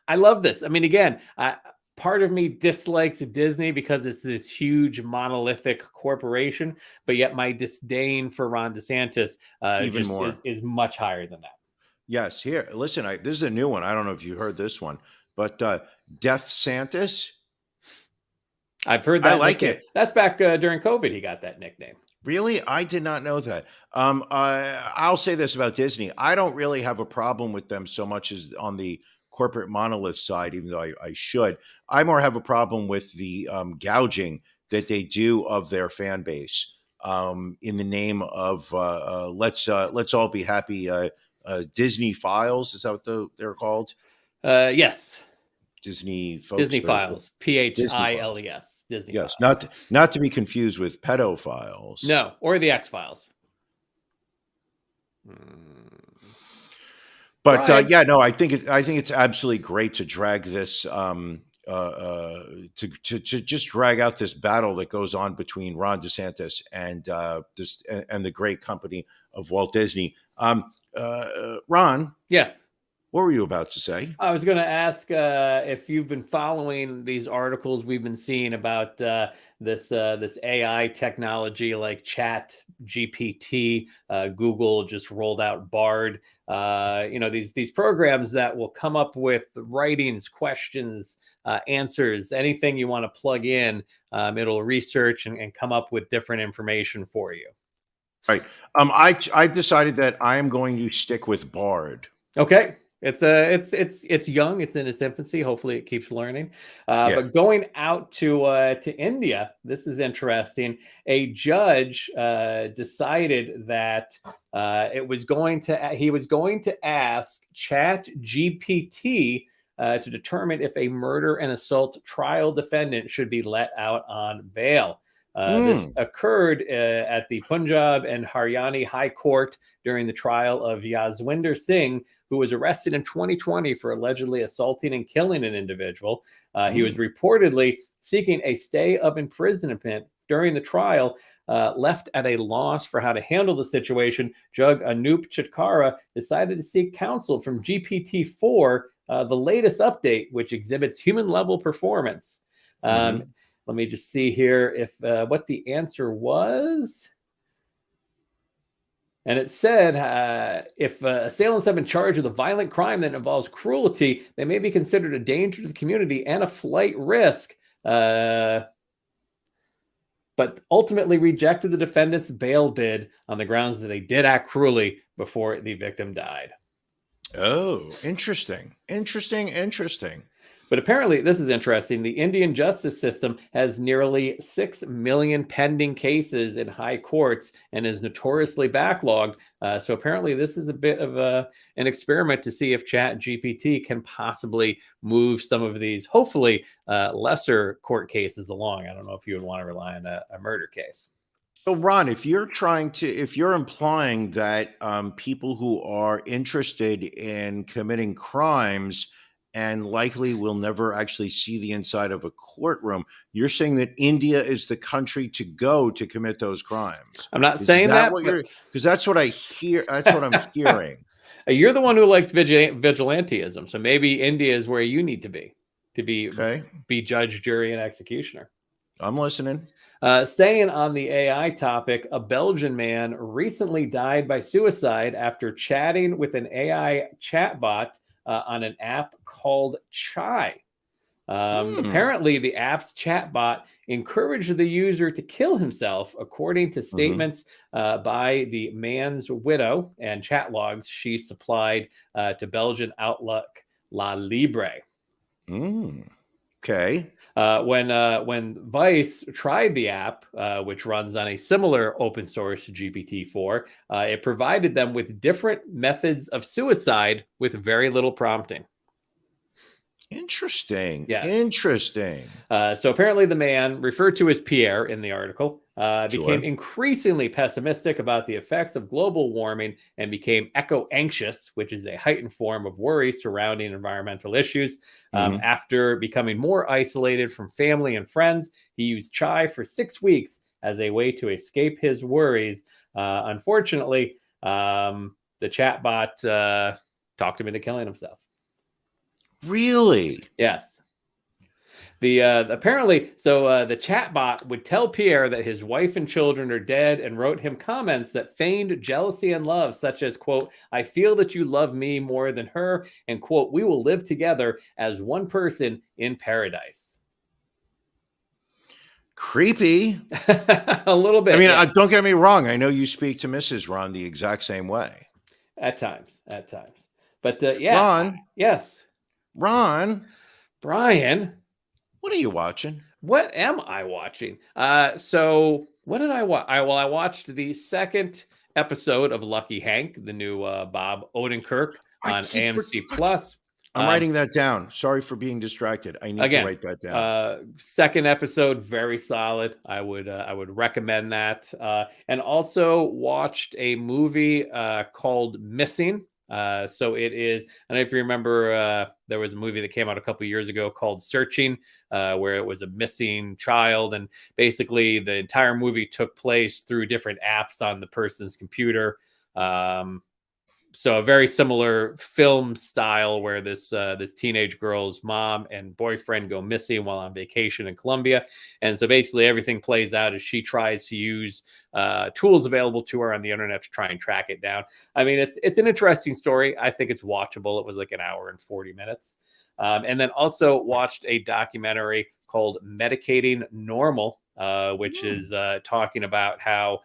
I love this. I mean, again, part of me dislikes Disney because it's this huge monolithic corporation, but yet my disdain for Ron DeSantis Even just more. is much higher than that. Yes. Here, listen, this is a new one. I don't know if you heard this one, but Death Santis. I've heard I that like nickname. it. That's back during COVID. He got that nickname. Really? I did not know that. I'll say this about Disney. I don't really have a problem with them so much as on the corporate monolith side, even though I should. I more have a problem with the gouging that they do of their fan base in the name of let's all be happy. Disney Files, is that what they're called? Yes. Disney folks. Disney Files. Disney Files. Philes. Disney Yes, Files. not to be confused with pedophiles. No, or the X Files. But Brian? yeah, no, I think it's absolutely great to drag this to just drag out this battle that goes on between Ron DeSantis and and the great company of Walt Disney. Ron, Yes. what were you about to say? I was going to ask if you've been following these articles we've been seeing about this AI technology like Chat GPT. Google just rolled out Bard. These programs that will come up with writings, questions, answers, anything you want to plug in. It'll research and come up with different information for you. Right. I've decided that I am going to stick with Bard. Okay. It's young. It's in its infancy. Hopefully, it keeps learning. Yeah. But going out to India, this is interesting. A judge decided that he was going to ask Chat GPT to determine if a murder and assault trial defendant should be let out on bail. This occurred at the Punjab and Haryana High Court during the trial of Yaswinder Singh, who was arrested in 2020 for allegedly assaulting and killing an individual. He was reportedly seeking a stay of imprisonment during the trial. Left at a loss for how to handle the situation, Judge Anup Chitkara decided to seek counsel from GPT-4, the latest update, which exhibits human-level performance. Let me just see here if what the answer was. And it said if assailants have been charged with a violent crime that involves cruelty, they may be considered a danger to the community and a flight risk. But ultimately rejected the defendant's bail bid on the grounds that they did act cruelly before the victim died. Oh, interesting. But apparently, this is interesting. The Indian justice system has nearly 6 million pending cases in high courts and is notoriously backlogged. So apparently, this is a bit of an experiment to see if Chat GPT can possibly move some of these, hopefully, lesser court cases along. I don't know if you would want to rely on a murder case. So, Ron, if you're implying that people who are interested in committing crimes and likely will never actually see the inside of a courtroom, you're saying that India is the country to go to commit those crimes. I'm not saying that, because that's what I hear. That's what I'm hearing. You're the one who likes vigilantism, so maybe India is where you need to be Okay. be judge, jury, and executioner. I'm listening. Staying on the AI topic, a Belgian man recently died by suicide after chatting with an AI chatbot on an app called Chai. Hmm. Apparently, the app's chatbot encouraged the user to kill himself, according to statements by the man's widow and chat logs she supplied to Belgian outlet La Libre. Okay. When Vice tried the app, which runs on a similar open source GPT-4, it provided them with different methods of suicide with very little prompting. Interesting. Yes. Interesting. So apparently the man, referred to as Pierre in the article, became Sure. increasingly pessimistic about the effects of global warming and became eco-anxious, which is a heightened form of worry surrounding environmental issues. Mhm. After becoming more isolated from family and friends, he used Chai for 6 weeks as a way to escape his worries. Unfortunately, the chatbot talked him into killing himself. Really? Yes. The chatbot would tell Pierre that his wife and children are dead and wrote him comments that feigned jealousy and love, such as, quote, "I feel that you love me more than her," and, quote, "We will live together as one person in paradise." Creepy. A little bit. I mean, yeah. don't get me wrong. I know you speak to Mrs. Ron the exact same way. At times. But yeah. Ron, Yes. Ron, Brian, what are you watching? what am I watching? So what did I watch? I watched the second episode of Lucky Hank, the new Bob Odenkirk I on keep AMC forgetting. Plus. I'm writing that down. Sorry for being distracted. I need Again, to write that down. Second episode, very solid. I would recommend that. And also watched a movie called Missing. So it is, I don't know if you remember, there was a movie that came out a couple years ago called Searching, where it was a missing child. And basically the entire movie took place through different apps on the person's computer. So a very similar film style where this teenage girl's mom and boyfriend go missing while on vacation in Colombia. And so basically everything plays out as she tries to use tools available to her on the internet to try and track it down. I mean, it's an interesting story. I think it's watchable. It was like an hour and 40 minutes. And then also watched a documentary called Medicating Normal, which is talking about how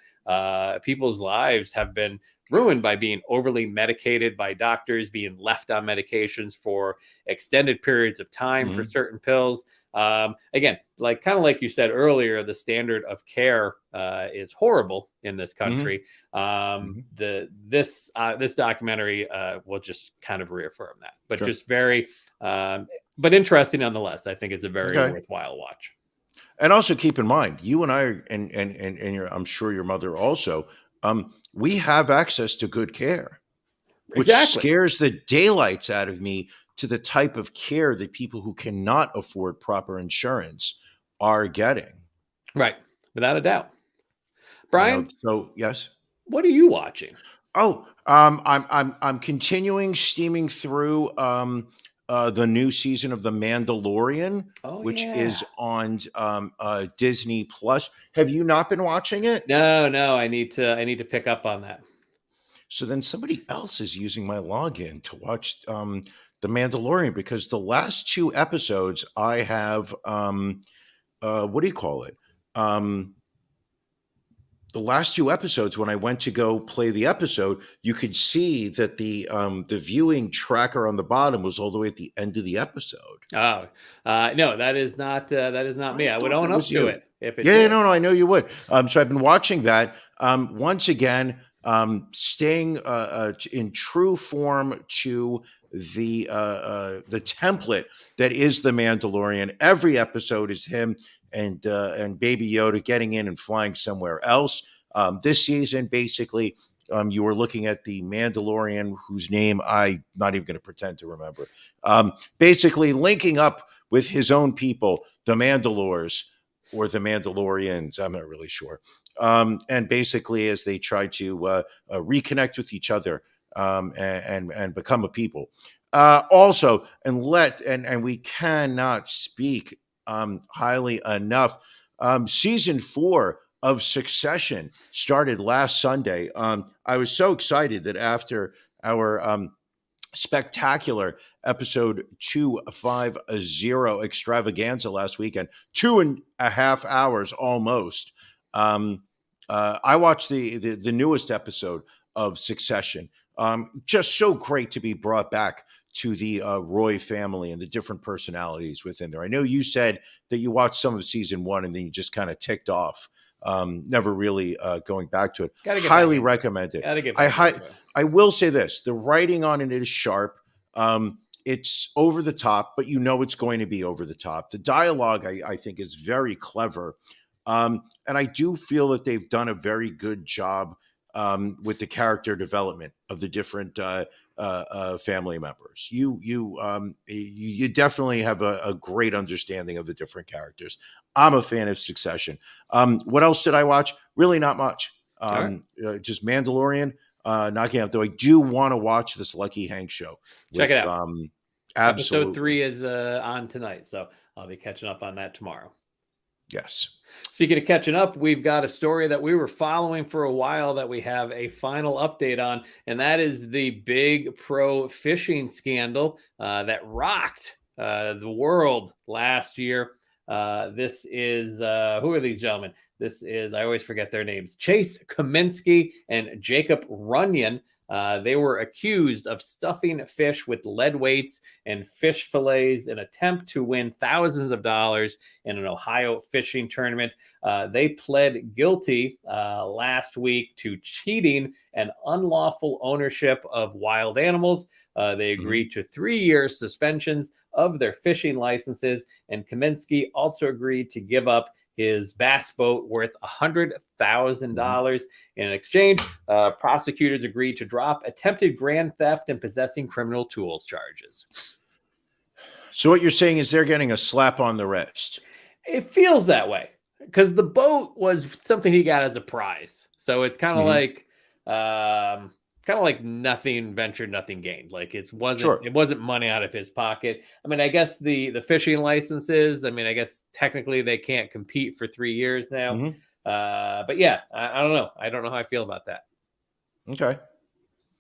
people's lives have been ruined by being overly medicated by doctors, being left on medications for extended periods of time for certain pills. Again, kind of like you said earlier, the standard of care is horrible in this country. This documentary will just kind of reaffirm that, but just very, but interesting nonetheless. I think it's a very worthwhile watch. And also keep in mind, you and I, and your, I'm sure your mother also, we have access to good care, which scares the daylights out of me to the type of care that people who cannot afford proper insurance are getting. Right. Without a doubt. Brian? So yes. What are you watching? Oh, I'm continuing steaming through the new season of The Mandalorian, which is on Disney Plus. Have you not been watching it? No, I need to pick up on that. So then somebody else is using my login to watch The Mandalorian, because the last 2 episodes I have what do you call it? The last 2 episodes, when I went to go play the episode, you could see that the viewing tracker on the bottom was all the way at the end of the episode. Oh, no, that is not me. I would own up to it. If it no, I know you would. So I've been watching that once again, staying in true form to the template that is The Mandalorian. Every episode is him and Baby Yoda getting in and flying somewhere else. This season, basically, you were looking at the Mandalorian, whose name I'm not even going to pretend to remember. Basically, linking up with his own people, the Mandalores or the Mandalorians. I'm not really sure. And basically, as they try to reconnect with each other and become a people. Also, and we cannot speak highly enough. Season 4 of Succession started last Sunday. I was so excited that after our spectacular episode 250 extravaganza last weekend, 2.5 hours almost. I watched the newest episode of Succession. Just so great to be brought back to the Roy family and the different personalities within there. I know you said that you watched some of season 1 and then you just kind of ticked off, never really going back to it. Highly recommend it. I will say this: the writing on it is sharp. It's over the top, but you know it's going to be over the top. The dialogue, I think, is very clever. And I do feel that they've done a very good job with the character development of the different family members. You definitely have a great understanding of the different characters. I'm a fan of Succession. What else did I watch? Really not much. Just Mandalorian, knocking out. Though I do want to watch this Lucky Hank show. Check it out. Absolutely. Episode 3 is on tonight, so I'll be catching up on that tomorrow. Yes. Speaking of catching up, we've got a story that we were following for a while that we have a final update on, and that is the big pro fishing scandal that rocked the world last year. This is, who are these gentlemen? This is, I always forget their names, Chase Cominsky and Jacob Runyon. They were accused of stuffing fish with lead weights and fish fillets in an attempt to win thousands of dollars in an Ohio fishing tournament. They pled guilty last week to cheating and unlawful ownership of wild animals. They agreed to 3-year suspensions of their fishing licenses, and Cominsky also agreed to give up his bass boat worth $100,000. In exchange, prosecutors agreed to drop attempted grand theft and possessing criminal tools charges. So what you're saying is they're getting a slap on the wrist. It feels that way because the boat was something he got as a prize. So it's kind of like nothing ventured, nothing gained. Like it wasn't money out of his pocket. I mean, I guess the fishing licenses, I mean, I guess technically they can't compete for 3 years now. But yeah, I don't know. I don't know how I feel about that. Okay.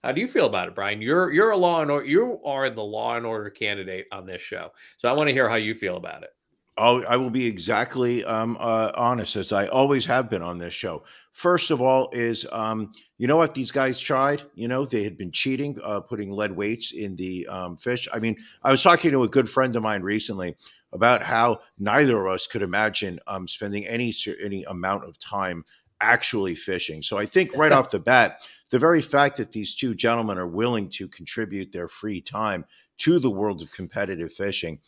How do you feel about it, Brian? You're a law and order. You are the law and order candidate on this show. So I want to hear how you feel about it. I will be exactly honest, as I always have been on this show. First of all is, you know what these guys tried? You know, they had been cheating, putting lead weights in the fish. I mean, I was talking to a good friend of mine recently about how neither of us could imagine spending any amount of time actually fishing. So I think right off the bat, the very fact that these two gentlemen are willing to contribute their free time to the world of competitive fishing,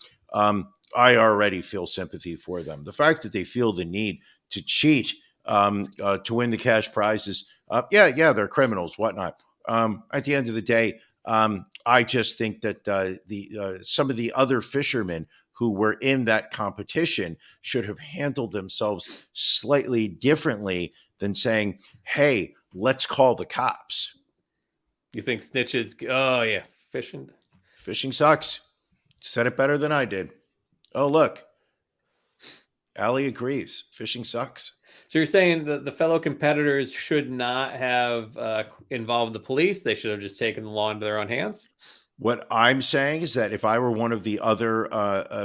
I already feel sympathy for them. The fact that they feel the need to cheat to win the cash prizes, they're criminals, whatnot. At the end of the day, I just think that some of the other fishermen who were in that competition should have handled themselves slightly differently than saying, "Hey, let's call the cops." You think snitches? Oh yeah, Fishing sucks. Said it better than I did. Oh, look. Allie agrees. Fishing sucks. So you're saying that the fellow competitors should not have involved the police? They should have just taken the law into their own hands? What I'm saying is that if I were one of the other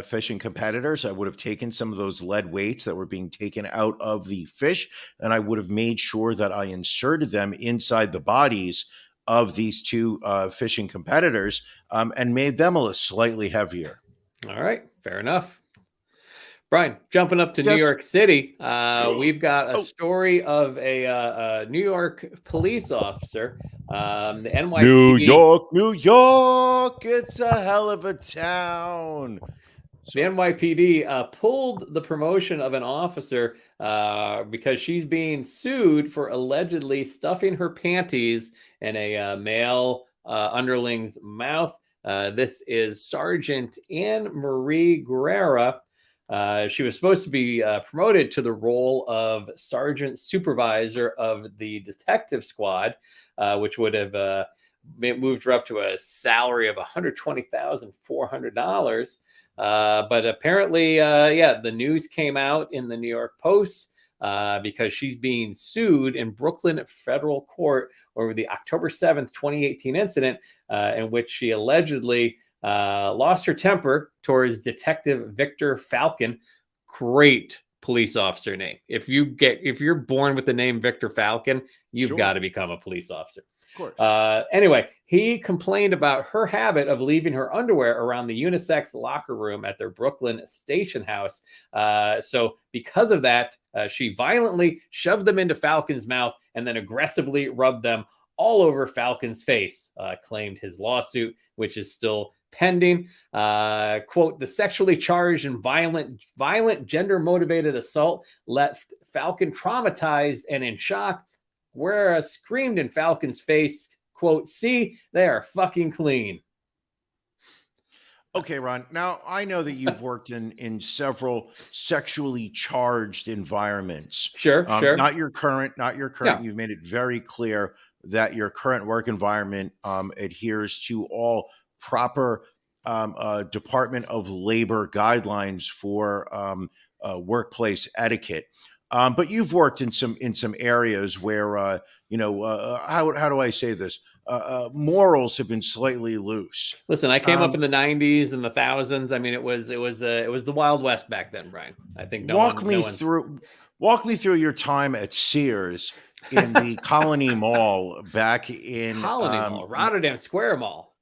fishing competitors, I would have taken some of those lead weights that were being taken out of the fish, and I would have made sure that I inserted them inside the bodies of these two fishing competitors and made them slightly heavier. All right, fair enough. Brian, jumping up to New York City, we've got a story of a New York police officer. The NYPD. New York, it's a hell of a town. The NYPD pulled the promotion of an officer because she's being sued for allegedly stuffing her panties in a male underling's mouth. This is Sergeant Anne Marie Guerrera. She was supposed to be promoted to the role of Sergeant Supervisor of the Detective Squad, which would have moved her up to a salary of $120,400. But apparently, the news came out in the New York Post because she's being sued in Brooklyn federal court over the October 7th, 2018 incident in which she allegedly lost her temper towards Detective Victor Falcon. Great police officer name. If you're born with the name Victor Falcon, you've Sure. got to become a police officer. Of course. Anyway, he complained about her habit of leaving her underwear around the unisex locker room at their Brooklyn station house. So because of that, she violently shoved them into Falcon's mouth and then aggressively rubbed them all over Falcon's face, claimed his lawsuit, which is still pending. Quote, the sexually charged and violent gender-motivated assault left Falcon traumatized and in shock. Guerra screamed in Falcon's face, quote, see, they are fucking clean. Okay, Ron. Now, I know that you've worked in several sexually charged environments. Sure. Not your current. Yeah. You've made it very clear that your current work environment adheres to all proper Department of Labor guidelines for workplace etiquette. But you've worked in some areas where how do I say this? Morals have been slightly loose. Listen, I came up in the 90s and the thousands. I mean, it was the Wild West back then, Brian. I think walk me through your time at Sears in the Colony Mall back in Mall, Rotterdam Square Mall.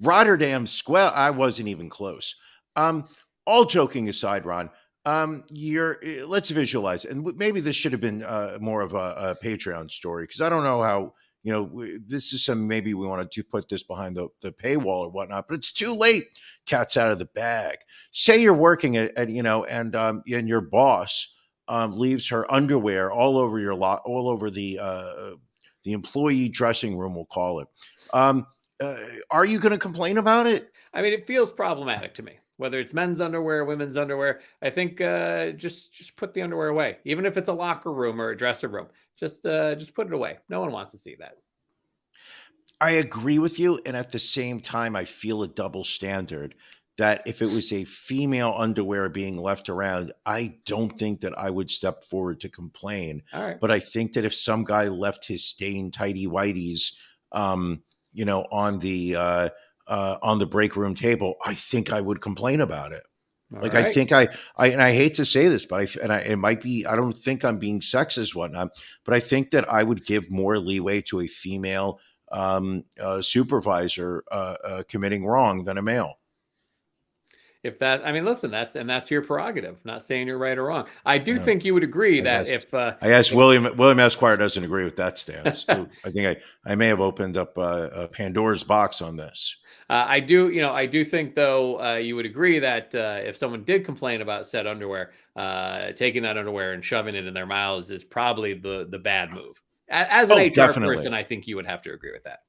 Rotterdam Square. I wasn't even close. All joking aside, Ron, let's visualize it. And maybe this should have been more of a Patreon story, because I don't know how, this is maybe we want to put this behind the paywall or whatnot, but it's too late. Cat's out of the bag. Say you're working at and your boss leaves her underwear all over all over the employee dressing room, we'll call it. Are you going to complain about it? I mean, it feels problematic to me. Whether it's men's underwear, women's underwear, I think just put the underwear away. Even if it's a locker room or a dresser room, just put it away. No one wants to see that. I agree with you, and at the same time, I feel a double standard. That if it was a female underwear being left around, I don't think that I would step forward to complain. All right. But I think that if some guy left his stained tighty whities, on the break room table, I think I would complain about it. All right. I think I hate to say this, but it might be, I don't think I'm being sexist, whatnot, but I think that I would give more leeway to a female supervisor committing wrong than a male. Listen, that's your prerogative. Not saying you're right or wrong. I do think you would agree William Esquire doesn't agree with that stance. I think I may have opened up a Pandora's box on this. I do think though you would agree that if someone did complain about said underwear, taking that underwear and shoving it in their mouths is probably the bad move. As an HR person, I think you would have to agree with that.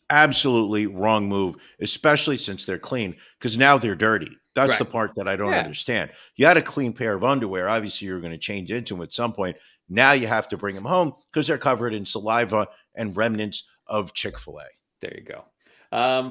Absolutely wrong move, especially since they're clean, because now they're dirty. That's right. The part that I don't understand. You had a clean pair of underwear. Obviously, you're going to change into them at some point. Now you have to bring them home because they're covered in saliva and remnants of Chick-fil-A. There you go.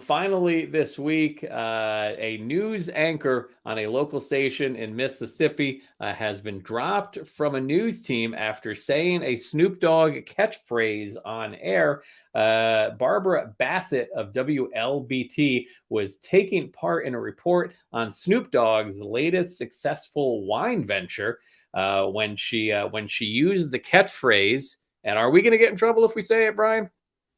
Finally, this week, a news anchor on a local station in Mississippi has been dropped from a news team after saying a Snoop Dogg catchphrase on air. Barbara Bassett of WLBT was taking part in a report on Snoop Dogg's latest successful wine venture when she used the catchphrase. And are we going to get in trouble if we say it, Brian?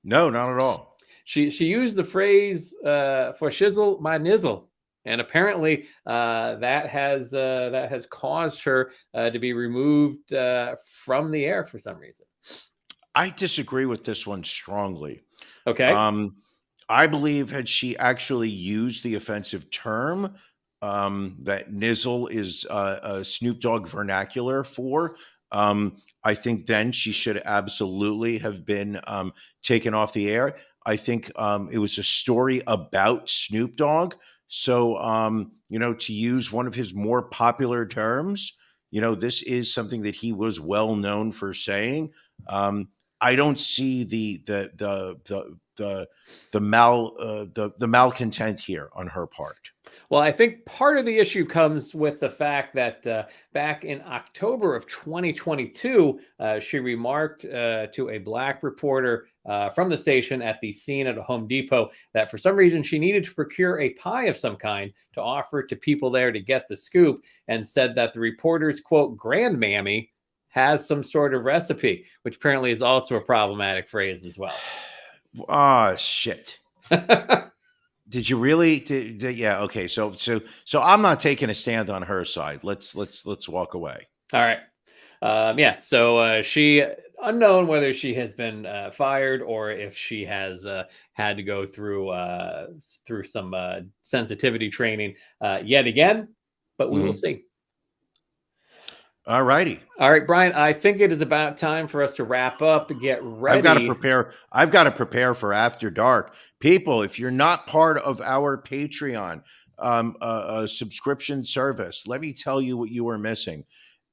No, not at all. She used the phrase for shizzle my nizzle, and apparently that has caused her to be removed from the air for some reason. I disagree with this one strongly. Okay. I believe had she actually used the offensive term that nizzle is a Snoop Dogg vernacular for, I think then she should absolutely have been taken off the air. I think it was a story about Snoop Dogg. So, to use one of his more popular terms, this is something that he was well known for saying. I don't see the malcontent here on her part. Well, I think part of the issue comes with the fact that back in October of 2022, she remarked to a black reporter from the station at the scene at a Home Depot that for some reason she needed to procure a pie of some kind to offer to people there to get the scoop, and said that the reporter's, quote, grandmammy has some sort of recipe, which apparently is also a problematic phrase as well. Ah, shit. Did you really? Yeah. Okay. So I'm not taking a stand on her side. Let's walk away. All right. Yeah. So she, unknown whether she has been fired or if she has had to go through some sensitivity training yet again, but we will see. All righty. All right, Brian, I think it is about time for us to wrap up and get ready. I've got to prepare for After Dark. People, if you're not part of our Patreon subscription service, let me tell you what you are missing.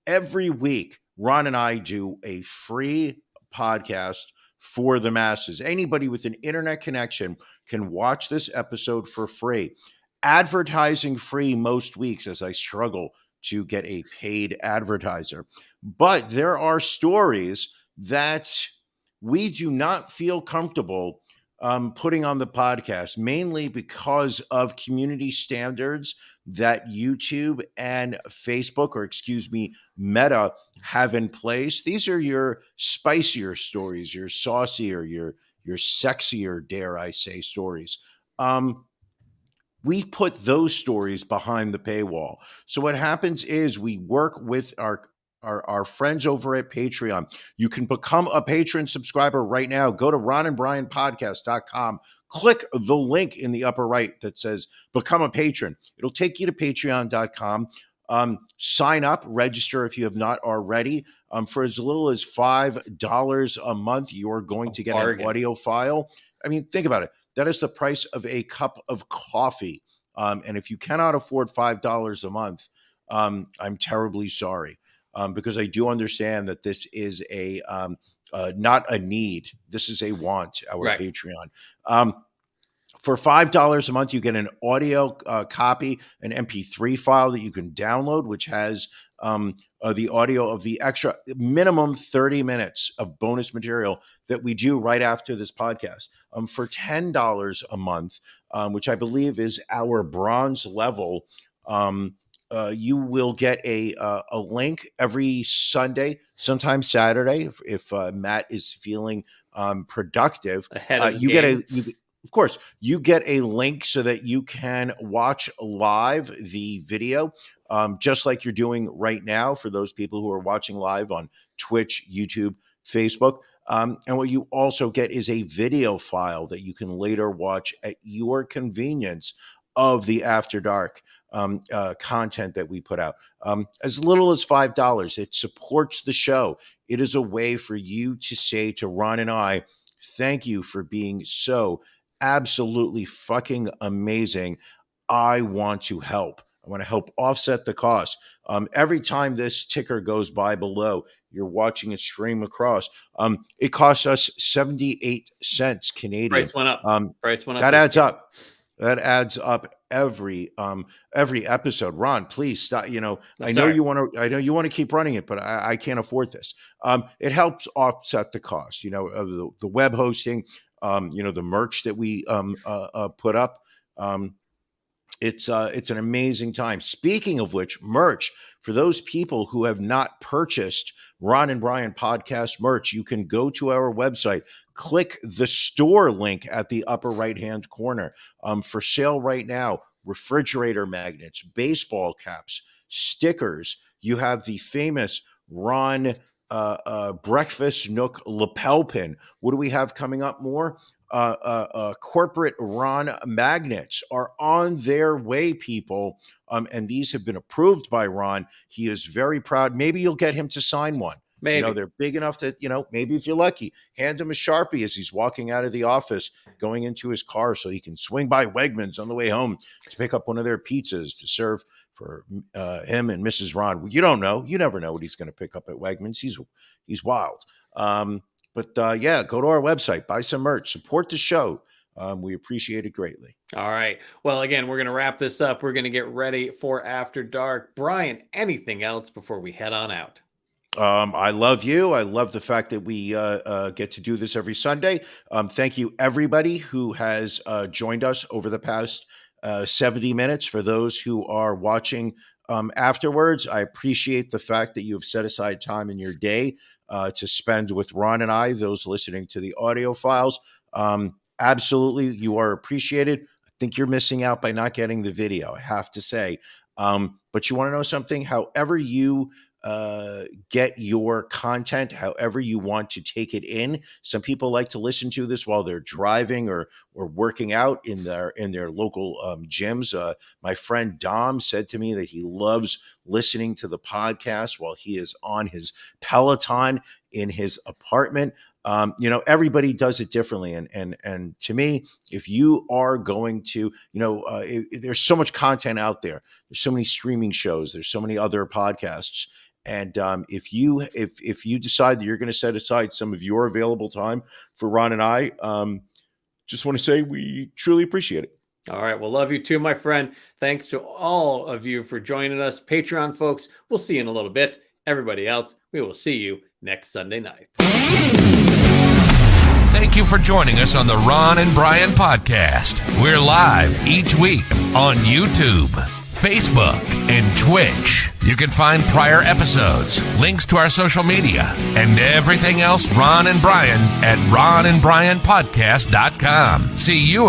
Every week, Ron and I do a free podcast for the masses. Anybody with an internet connection can watch this episode for free. Advertising free most weeks as I struggle to get a paid advertiser. But there are stories that we do not feel comfortable putting on the podcast, mainly because of community standards that YouTube and Facebook, or excuse me, Meta have in place. These are your spicier stories, your saucier, your sexier, dare I say, stories. We put those stories behind the paywall. So what happens is we work with our friends over at Patreon. You can become a patron subscriber right now. Go to ronandbrianpodcast.com. Click the link in the upper right that says become a patron. It'll take you to patreon.com. Sign up, register if you have not already. For as little as $5 a month, you're going to get an audio file. I mean, think about it. That is the price of a cup of coffee. And if you cannot afford $5 a month, I'm terribly sorry, because I do understand that this is not a need. This is a want, our right. Patreon. For $5 a month, you get an audio copy, an MP3 file that you can download, which has the audio of the extra minimum 30 minutes of bonus material that we do right after this podcast. For $10 a month, which I believe is our bronze level, you will get a link every Sunday, sometimes Saturday, if Matt is feeling productive. Of course, you get a link so that you can watch live the video, just like you're doing right now for those people who are watching live on Twitch, YouTube, Facebook. And what you also get is a video file that you can later watch at your convenience of the After Dark content that we put out. As little as $5. It supports the show. It is a way for you to say to Ron and I, thank you for being so absolutely fucking amazing. I want to help. I want to help offset the cost. Every time this ticker goes by below, you're watching it stream across. It costs us 78 cents Canadian. Price went up. That adds up. That adds up every episode. Ron, please stop. I know you want to keep running it, but I can't afford this. It helps offset the cost. Of the web hosting. The merch that we put up. It's an amazing time. Speaking of which, merch, for those people who have not purchased Ron and Brian podcast merch, you can go to our website, click the store link at the upper right-hand corner. For sale right now, refrigerator magnets, baseball caps, stickers. You have the famous Ron Breakfast Nook lapel pin. What do we have coming up more? Corporate Ron magnets are on their way, people. And these have been approved by Ron. He is very proud. Maybe you'll get him to sign one. Maybe. They're big enough that, maybe if you're lucky, hand him a Sharpie as he's walking out of the office, going into his car so he can swing by Wegmans on the way home to pick up one of their pizzas to serve for him and Mrs. Ron. You don't know. You never know what he's going to pick up at Wegmans. He's wild. But yeah, go to our website, buy some merch, support the show. We appreciate it greatly. All right. Well, again, we're going to wrap this up. We're going to get ready for After Dark. Brian, anything else before we head on out? I love you. I love the fact that we get to do this every Sunday. Thank you, everybody who has joined us over the past 70 minutes. For those who are watching afterwards, I appreciate the fact that you have set aside time in your day to spend with Ron and I, those listening to the audio files. Absolutely, you are appreciated. I think you're missing out by not getting the video, I have to say. But you want to know something? However you get your content, however you want to take it in. Some people like to listen to this while they're driving or working out in their local gyms. My friend Dom said to me that he loves listening to the podcast while he is on his Peloton in his apartment. Everybody does it differently. And to me, if you are going to, there's so much content out there. There's so many streaming shows. There's so many other podcasts. And if you decide that you're going to set aside some of your available time for Ron and I, just want to say we truly appreciate it. All right. Well, love you too, my friend. Thanks to all of you for joining us. Patreon folks, we'll see you in a little bit. Everybody else, we will see you next Sunday night. Thank you for joining us on the Ron and Brian podcast. We're live each week on YouTube, Facebook, and Twitch. You can find prior episodes, links to our social media, and everything else Ron and Brian at ronandbrianpodcast.com. See you